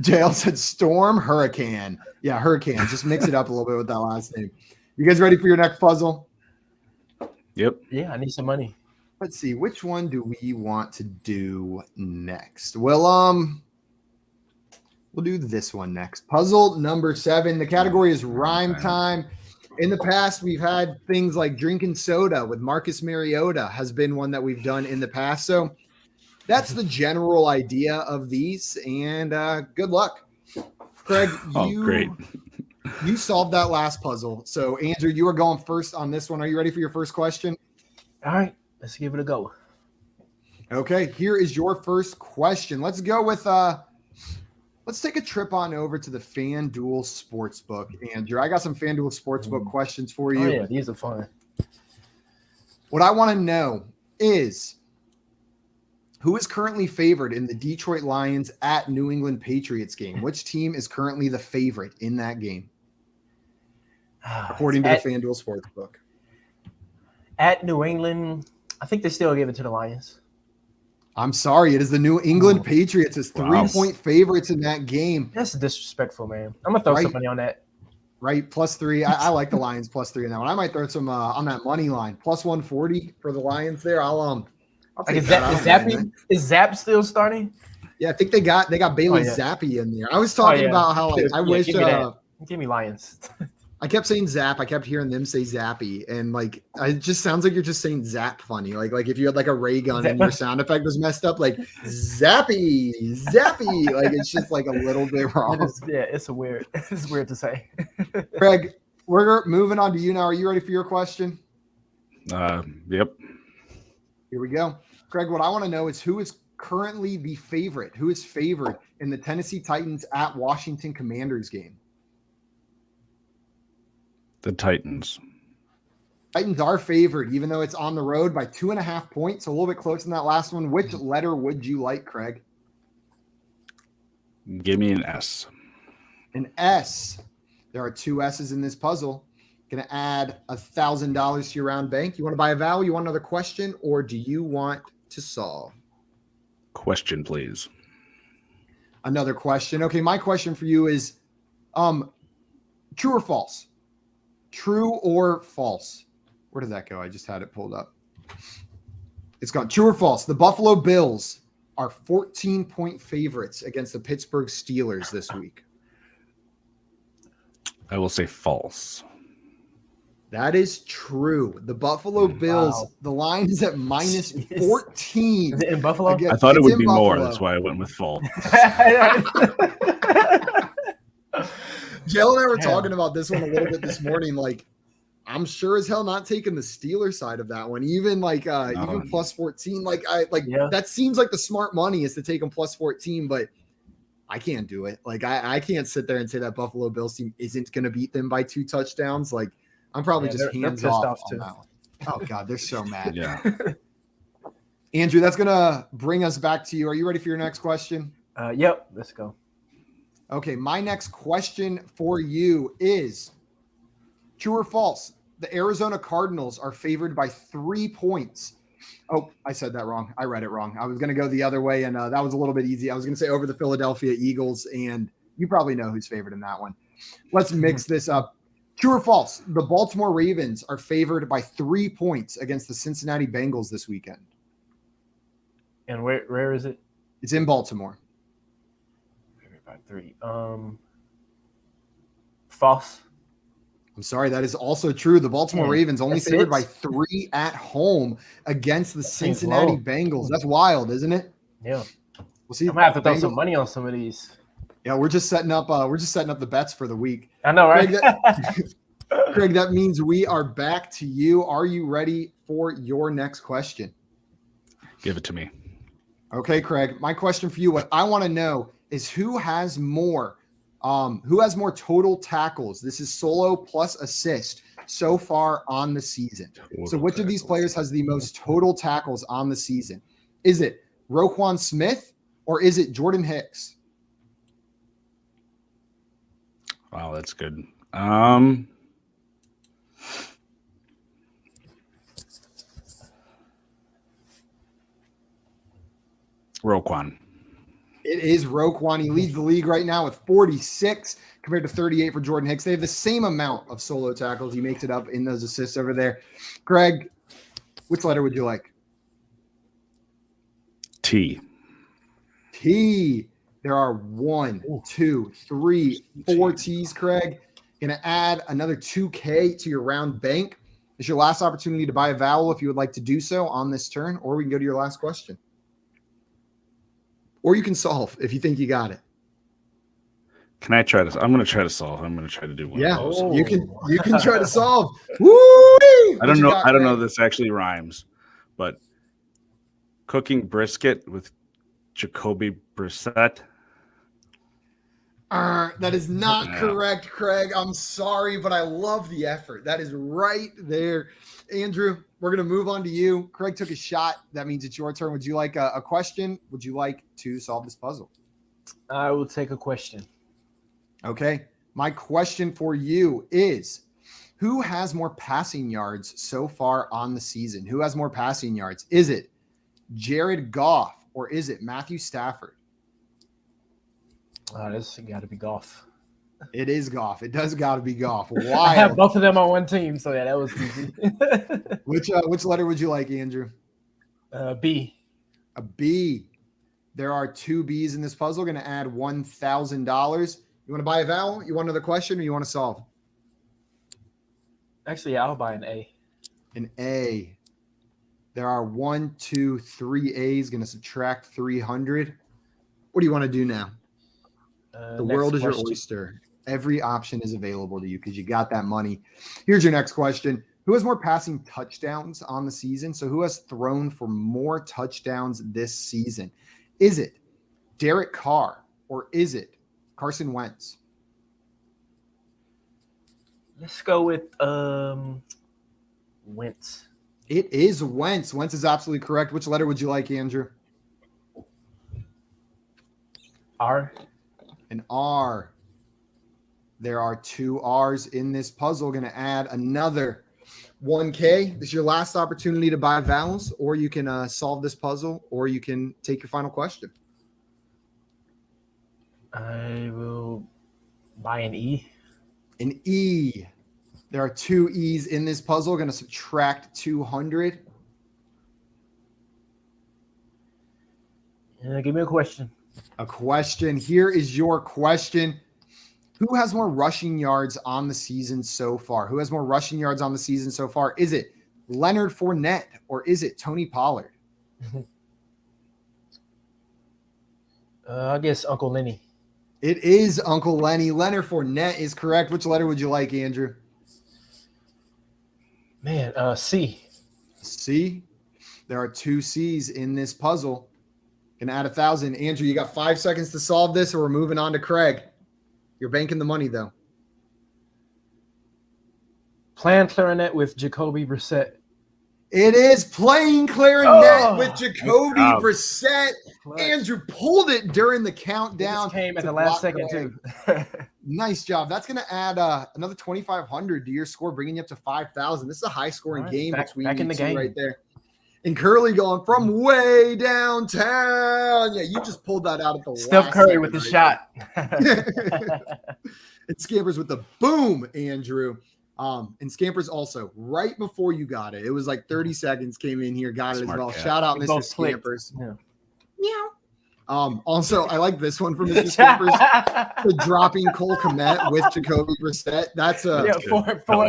JL said Storm Hurricane. Yeah, Hurricane. Just mix it up a little bit with that last name. You guys ready for your next puzzle? Yep. Yeah, I need some money. Let's see. Which one do we want to do next? Well, we'll do this one next. Puzzle number 7. The category is rhyme time. In the past, we've had things like drinking soda with Marcus Mariota has been one that we've done in the past. So that's the general idea of these, and good luck. Craig, great. You solved that last puzzle. So, Andrew, you are going first on this one. Are you ready for your first question? All right, let's give it a go. Okay, here is your first question. Let's go with let's take a trip on over to the FanDuel Sportsbook. Andrew, I got some FanDuel Sportsbook questions for you. Oh, yeah, these are fun. What I want to know is who is currently favored in the Detroit Lions at New England Patriots game? Which team is currently the favorite in that game? According to the FanDuel Sportsbook. At New England, I think they still give it to the Lions. I'm sorry. It is the New England Patriots as 3-point favorites in that game. That's disrespectful, man. I'm going to throw some money on that. Right, +3. I like the Lions +3 in that one. I might throw some on that money line. +140 for the Lions there. I'll take that. Is Zapp still starting? Yeah, I think they got Bailey Zappi in there. I was talking about how I wish give me Lions. I kept saying Zap. I kept hearing them say Zappy, and like it just sounds like you're just saying Zap funny. Like if you had like a ray gun and your sound effect was messed up, like Zappy. Like it's just like a little bit wrong. It's weird to say. Craig, we're moving on to you now. Are you ready for your question? Yep. Here we go. Craig, what I want to know is who is currently the favorite? Who is favored in the Tennessee Titans at Washington Commanders game? The Titans. Titans are favored, even though it's on the road by 2.5 points, a little bit closer than that last one. Which letter would you like, Craig? Give me an S. An S. There are 2 S's in this puzzle. Going to add $1,000 to your round bank. You want to buy a vowel? You want another question? Or do you want to solve? Question, please. Another question. Okay, my question for you is true or false? True or false? Where did that go? I just had it pulled up. It's gone. True or false? The Buffalo Bills are 14-point favorites against the Pittsburgh Steelers this week. I will say false. That is true. The Buffalo Bills, the line is at -14. Is it in Buffalo? I thought it would be more. That's why I went with false. Jill and I were talking about this one a little bit this morning. Like, I'm sure as hell not taking the Steelers side of that one. Even even +14. That seems like the smart money is to take them +14, but I can't do it. Like, I can't sit there and say that Buffalo Bills team isn't going to beat them by 2 touchdowns. Like, I'm probably just hands off on that one. Oh God, they're so mad. Yeah. Andrew, that's gonna bring us back to you. Are you ready for your next question? Yep. Let's go. Okay, my next question for you is true or false? The Arizona Cardinals are favored by 3 points. Oh, I said that wrong. I read it wrong. I was going to go the other way, and that was a little bit easy. I was going to say over the Philadelphia Eagles, and you probably know who's favored in that one. Let's mix this up. True or false? The Baltimore Ravens are favored by 3 points against the Cincinnati Bengals this weekend. And where is it? It's in Baltimore. By 3. False. I'm sorry, that is also true. The Baltimore Ravens only favored by 3 at home against the Cincinnati Bengals. That's wild, isn't it? Yeah. We'll see. I'm gonna have to throw some money on some of these. Yeah, we're just setting up the bets for the week. I know, right? Craig, that means we are back to you. Are you ready for your next question? Give it to me. Okay, Craig. My question for you, what I want to know is who has more total tackles? This is solo plus assist so far on the season. So which of these players has the most total tackles on the season? Is it Roquan Smith or is it Jordan Hicks? Wow, that's good. Roquan. It is Roquan. He leads the league right now with 46 compared to 38 for Jordan Hicks. They have the same amount of solo tackles. He makes it up in those assists over there. Greg, which letter would you like? T. T. There are 1, 2, 3, 4 T's, Craig. Going to add another $2K to your round bank. It's your last opportunity to buy a vowel if you would like to do so on this turn, or we can go to your last question. Or you can solve if you think you got it. Can I try to? I'm going to try to solve. I'm going to try to do one of those. You can try to solve. Woo-wee! I don't know. I don't know if this actually rhymes, but cooking brisket with Jacoby Brissett. That is not correct, Craig. I'm sorry, but I love the effort. That is right there. Andrew, we're going to move on to you. Craig took a shot. That means it's your turn. Would you like a question? Would you like to solve this puzzle? I will take a question. Okay. My question for you is, who has more passing yards so far on the season? Who has more passing yards? Is it Jared Goff or is it Matthew Stafford? This got to be Goff. It is Goff. It does got to be Goff. Wild. I have both of them on one team, so yeah, that was easy. Which letter would you like, Andrew? B. A B. There are 2 B's in this puzzle. Going to add $1,000. You want to buy a vowel? You want another question, or you want to solve? Actually, yeah, I'll buy an A. An A. There are 1, 2, 3 A's. Going to subtract 300. What do you want to do now? The world is your oyster. Every option is available to you because you got that money. Here's your next question. Who has more passing touchdowns on the season? So who has thrown for more touchdowns this season? Is it Derek Carr or is it Carson Wentz? Let's go with Wentz. It is Wentz. Wentz is absolutely correct. Which letter would you like, Andrew? R. An R. There are 2 R's in this puzzle. Going to add another $1K. This is your last opportunity to buy vowels, or you can solve this puzzle, or you can take your final question. I will buy an E. An E. There are 2 E's in this puzzle. Going to subtract 200. Give me a question. A question. Here is your question. Who has more rushing yards on the season so far? Who has more rushing yards on the season so far? Is it Leonard Fournette or is it Tony Pollard? I guess Uncle Lenny. It is Uncle Lenny. Leonard Fournette is correct. Which letter would you like, Andrew? Man, C. C. There are 2 C's in this puzzle. Gonna add 1,000. Andrew, you got 5 seconds to solve this, or we're moving on to Craig. You're banking the money, though. Playing clarinet with Jacoby Brissett. It is playing clarinet with Jacoby Brissett. Andrew pulled it during the countdown. It came at the last second, too. Nice job. That's going to add another 2,500 to your score, bringing you up to 5,000. This is a high-scoring game between you two right there. And Curly going from way downtown. Yeah, you just pulled that out at the Steph Curry with the shot. And Scampers with the boom, Andrew. And Scampers also, right before you got it, it was like 30 seconds, came in here, got it as well. Shout out, Mr. Scampers. Yeah. Meow. Also, I like this one from Mr. Slippers. The dropping Cole Kmet with Jacoby Brissett. That's for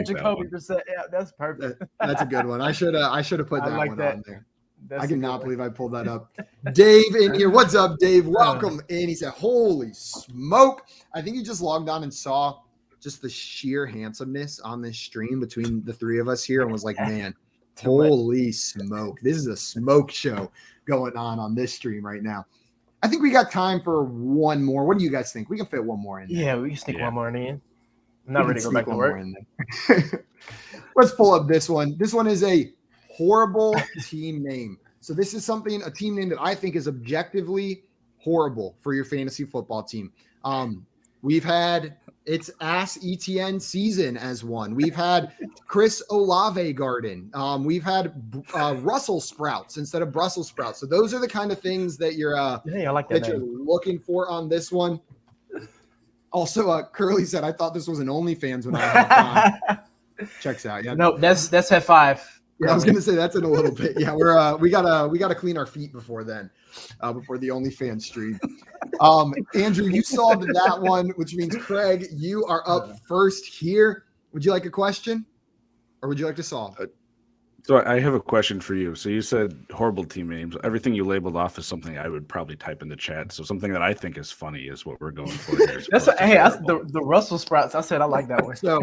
Jacoby Brissett. Yeah, that's perfect. That's a good one. I should have put that like one that. on there. That's I cannot believe I pulled that up. Dave in here. What's up, Dave? Welcome in. He said, holy smoke. I think he just logged on and saw just the sheer handsomeness on this stream between the three of us here and was like, man, holy smoke. This is a smoke show going on this stream right now. I think we got time for one more. What do you guys think? We can fit one more in there. Yeah, we can sneak one more in. I'm not ready to go back to work. Let's pull up this one. This one is a horrible team name. So this is a team name that I think is objectively horrible for your fantasy football team. We've had it's Ass ETN season as one. We've had Chris Olave Garden. We've had Russell Sprouts instead of Brussels sprouts. So those are the kind of things that you're I like that you're looking for on this one. Also, Curly said, I thought this was an OnlyFans when I had time. Checks out. Yeah. No, that's at 5. Yeah, I was gonna say that's in a little bit. Yeah, we gotta clean our feet before then, before the OnlyFans stream. Andrew, you solved that one, which means Craig, you are up first here. Would you like a question, or would you like to solve? So I have a question for you. So you said horrible team names. Everything you labeled off is something I would probably type in the chat. So something that I think is funny is what we're going for here. That's the Russell Sprouts. I said I like that one. So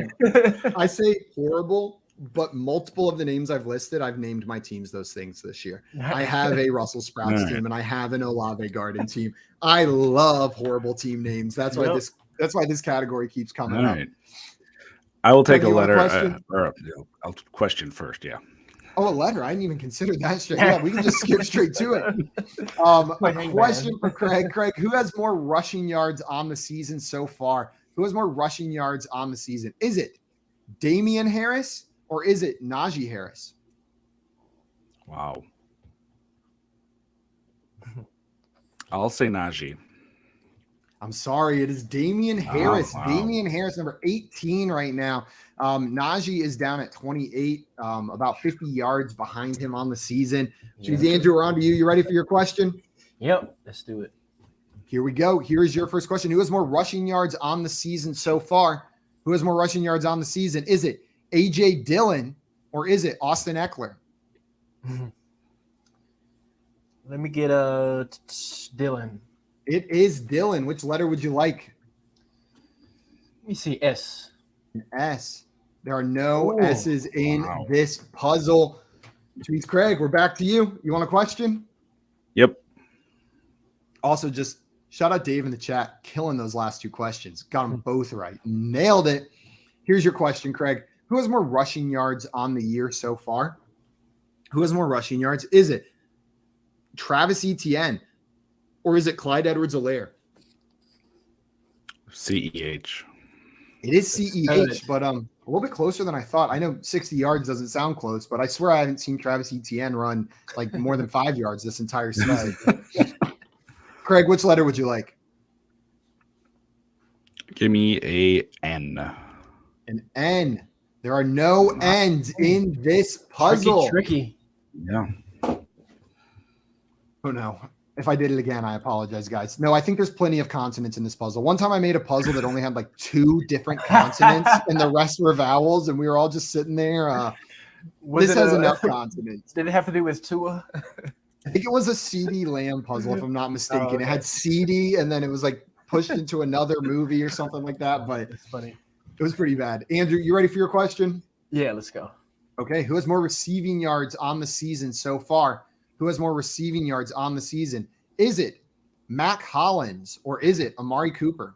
I say horrible. But multiple of the names I've listed, I've named my teams those things this year. I have a Russell Sprouts team and I have an Olave Garden team. I love horrible team names. That's why this category keeps coming up. I will take a letter I'll question first. Yeah. Oh, a letter. I didn't even consider that straight. Yeah, we can just skip straight to it. A question for Craig. Craig, who has more rushing yards on the season so far? Who has more rushing yards on the season? Is it Damien Harris? Or is it Najee Harris? Wow. I'll say Najee. I'm sorry. It is Damien Harris. Wow. Damien Harris, number 18 right now. Najee is down at 28, about 50 yards behind him on the season. Andrew, we're on to you. You ready for your question? Yep. Let's do it. Here we go. Here is your first question. Who has more rushing yards on the season so far? Who has more rushing yards on the season? Is it A.J. Dillon, or is it Austin Eckler? Let me get Dillon. It is Dillon. Which letter would you like? Let me see. S. An S. There are no S's in this puzzle. Which means, Craig, we're back to you. You want a question? Yep. Also, just shout out Dave in the chat. Killing those last two questions. Got them both right. Nailed it. Here's your question, Craig. Who has more rushing yards on the year so far? Who has more rushing yards? Is it Travis Etienne or is it Clyde Edwards-Helaire? CEH. It is CEH, but a little bit closer than I thought. I know 60 yards doesn't sound close, but I swear I haven't seen Travis Etienne run like more than 5 yards this entire season. Craig, which letter would you like? Give me a N. An N. There are no N's in this puzzle. Tricky. Yeah. Oh, no. If I did it again, I apologize, guys. No, I think there's plenty of consonants in this puzzle. One time I made a puzzle that only had like 2 different consonants and the rest were vowels, and we were all just sitting there. This has enough consonants. Did it have to do with Tua? I think it was a CeeDee Lamb puzzle, if I'm not mistaken. Okay. It had CeeDee, and then it was like pushed into another movie or something like that. But it's funny. It was pretty bad. Andrew, you ready for your question? Yeah, let's go. Okay. Who has more receiving yards on the season so far? Who has more receiving yards on the season? Is it Mac Hollins or is it Amari Cooper?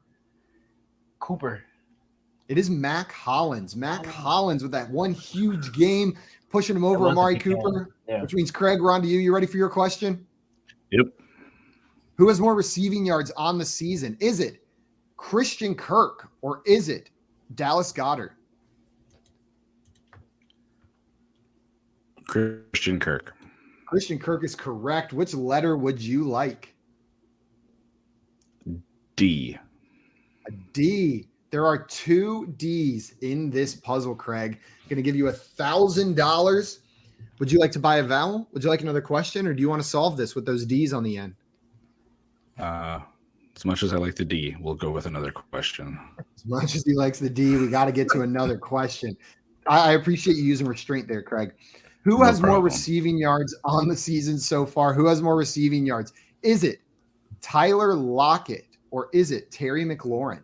Cooper. It is Mac Hollins. Mac Hollins with that one huge game, pushing him over Amari Cooper, which means, Craig, we're on to you. You ready for your question? Yep. Who has more receiving yards on the season? Is it Christian Kirk or is it Dallas Goedert? Christian Kirk. Christian Kirk is correct. Which letter would you like? D. A D. There are 2 D's in this puzzle, Craig. I'm going to give you $1,000. Would you like to buy a vowel? Would you like another question, or do you want to solve this with those D's on the end? As much as I like the D, we'll go with another question. As much as he likes the D, we got to get to another question. I appreciate you using restraint there, Craig. Who has more receiving yards on the season so far? Who has more receiving yards? Is it Tyler Lockett or is it Terry McLaurin?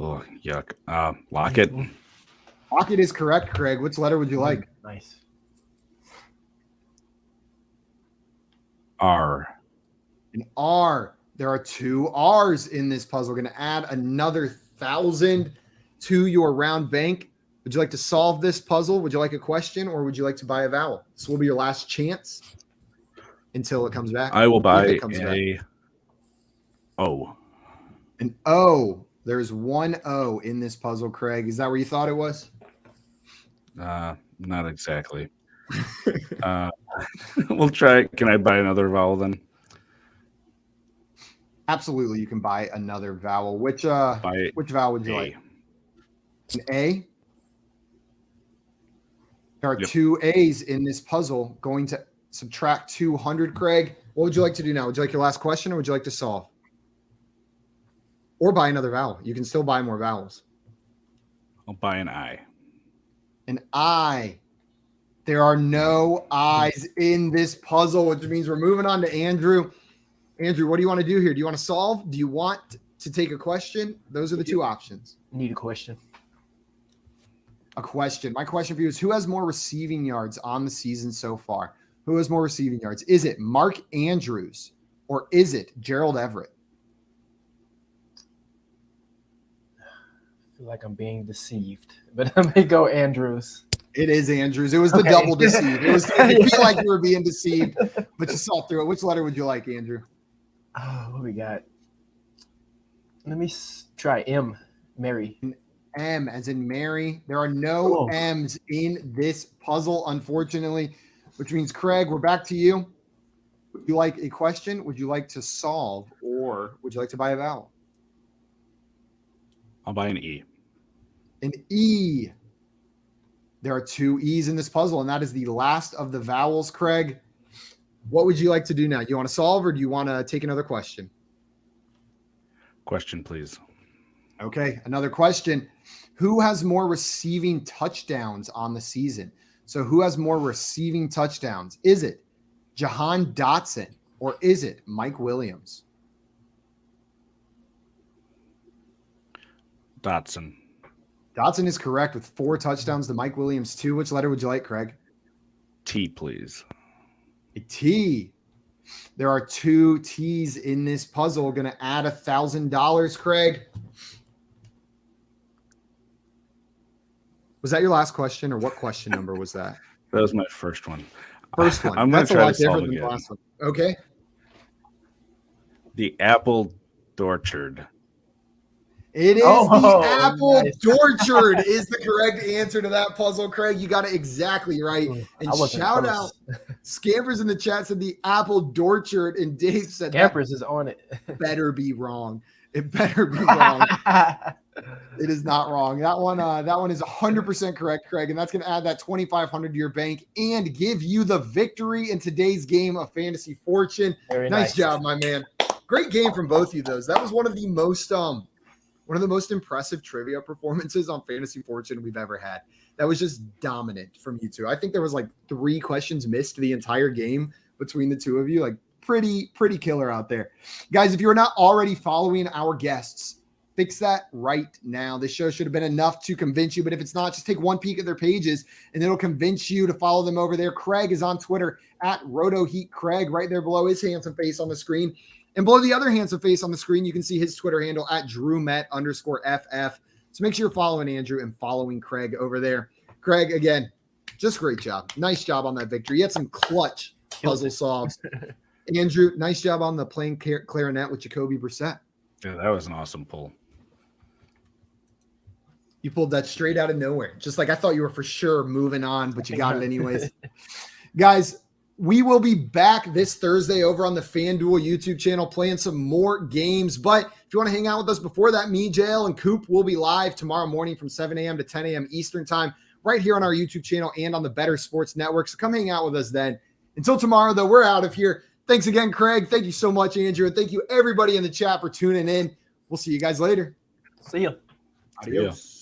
Oh, yuck. Lockett. Lockett is correct, Craig. Which letter would you like? Nice. R. An R. There are 2 R's in this puzzle. Going to add another 1,000 to your round bank. Would you like to solve this puzzle? Would you like a question or would you like to buy a vowel? This will be your last chance until it comes back. I will buy a O. An O. There's 1 O in this puzzle, Craig. Is that where you thought it was? Not exactly. We'll try. Can I buy another vowel then? Absolutely, you can buy another vowel. Which vowel would you like? An A. There are 2 A's in this puzzle. Going to subtract 200, Craig. What would you like to do now? Would you like your last question or would you like to solve? Or buy another vowel. You can still buy more vowels. I'll buy an I. An I. There are no I's in this puzzle, which means we're moving on to Andrew. Andrew, what do you want to do here? Do you want to solve? Do you want to take a question? Those are the 2 options. Need a question. A question. My question for you is, who has more receiving yards on the season so far? Who has more receiving yards? Is it Mark Andrews or is it Gerald Everett? I feel like I'm being deceived, but let me go Andrews. It is Andrews. It was the double deceive. It feel like you were being deceived, but you saw through it. Which letter would you like, Andrew? Oh, what we got? Let me try M. Mary. M as in Mary. There are no M's in this puzzle, unfortunately, which means, Craig, we're back to you. Would you like a question? Would you like to solve? Or would you like to buy a vowel? I'll buy an E. An E. There are 2 E's in this puzzle, and that is the last of the vowels, Craig. What would you like to do now? Do you want to solve or do you want to take another question? Question, please. Okay, another question. Who has more receiving touchdowns on the season? So who has more receiving touchdowns? Is it Jahan Dotson or is it Mike Williams? Dotson. Dotson is correct with 4 touchdowns to Mike Williams 2. Which letter would you like, Craig? T, please. A T. There are 2 T's in this puzzle. Going to add $1,000, Craig. Was that your last question or what question number was that? That was my first one. First one. I'm going to try to solve again. The last one. Okay. The apple orchard. It is the apple orchard is the correct answer to that puzzle, Craig. You got it exactly right. And shout out Scampers in the chat said the apple orchard, and Dave said Scampers is on it. Better be wrong. It better be wrong. It is not wrong. That one is 100% correct, Craig, and that's going to add that $2,500 to your bank and give you the victory in today's game of Fantasy Fortune. Very nice job, my man. Great game from both of you. That was one of the most impressive trivia performances on Fantasy Fortune we've ever had. That was just dominant from you two. I think there was like 3 questions missed the entire game between the two of you. Like pretty killer out there. Guys, if you're not already following our guests, fix that right now. This show should have been enough to convince you, but if it's not, just take one peek at their pages and it'll convince you to follow them over there. Craig is on Twitter at RotoHeatCraig, right there below his handsome face on the screen. And below the other handsome face on the screen, you can see his Twitter handle at DrewMet_FF. So make sure you're following Andrew and following Craig over there. Craig, again, just great job. Nice job on that victory. You had some clutch puzzle solves. Andrew, nice job on the playing clarinet with Jacoby Brissett. Yeah, that was an awesome pull. You pulled that straight out of nowhere. Just like I thought you were for sure moving on, but you got it anyways. Guys, we will be back this Thursday over on the FanDuel YouTube channel playing some more games. But if you want to hang out with us before that, me, JL, and Coop will be live tomorrow morning from 7 a.m. to 10 a.m. Eastern time right here on our YouTube channel and on the Better Sports Network. So come hang out with us then. Until tomorrow, though, we're out of here. Thanks again, Craig. Thank you so much, Andrew. And thank you, everybody in the chat, for tuning in. We'll see you guys later. See ya. Adios.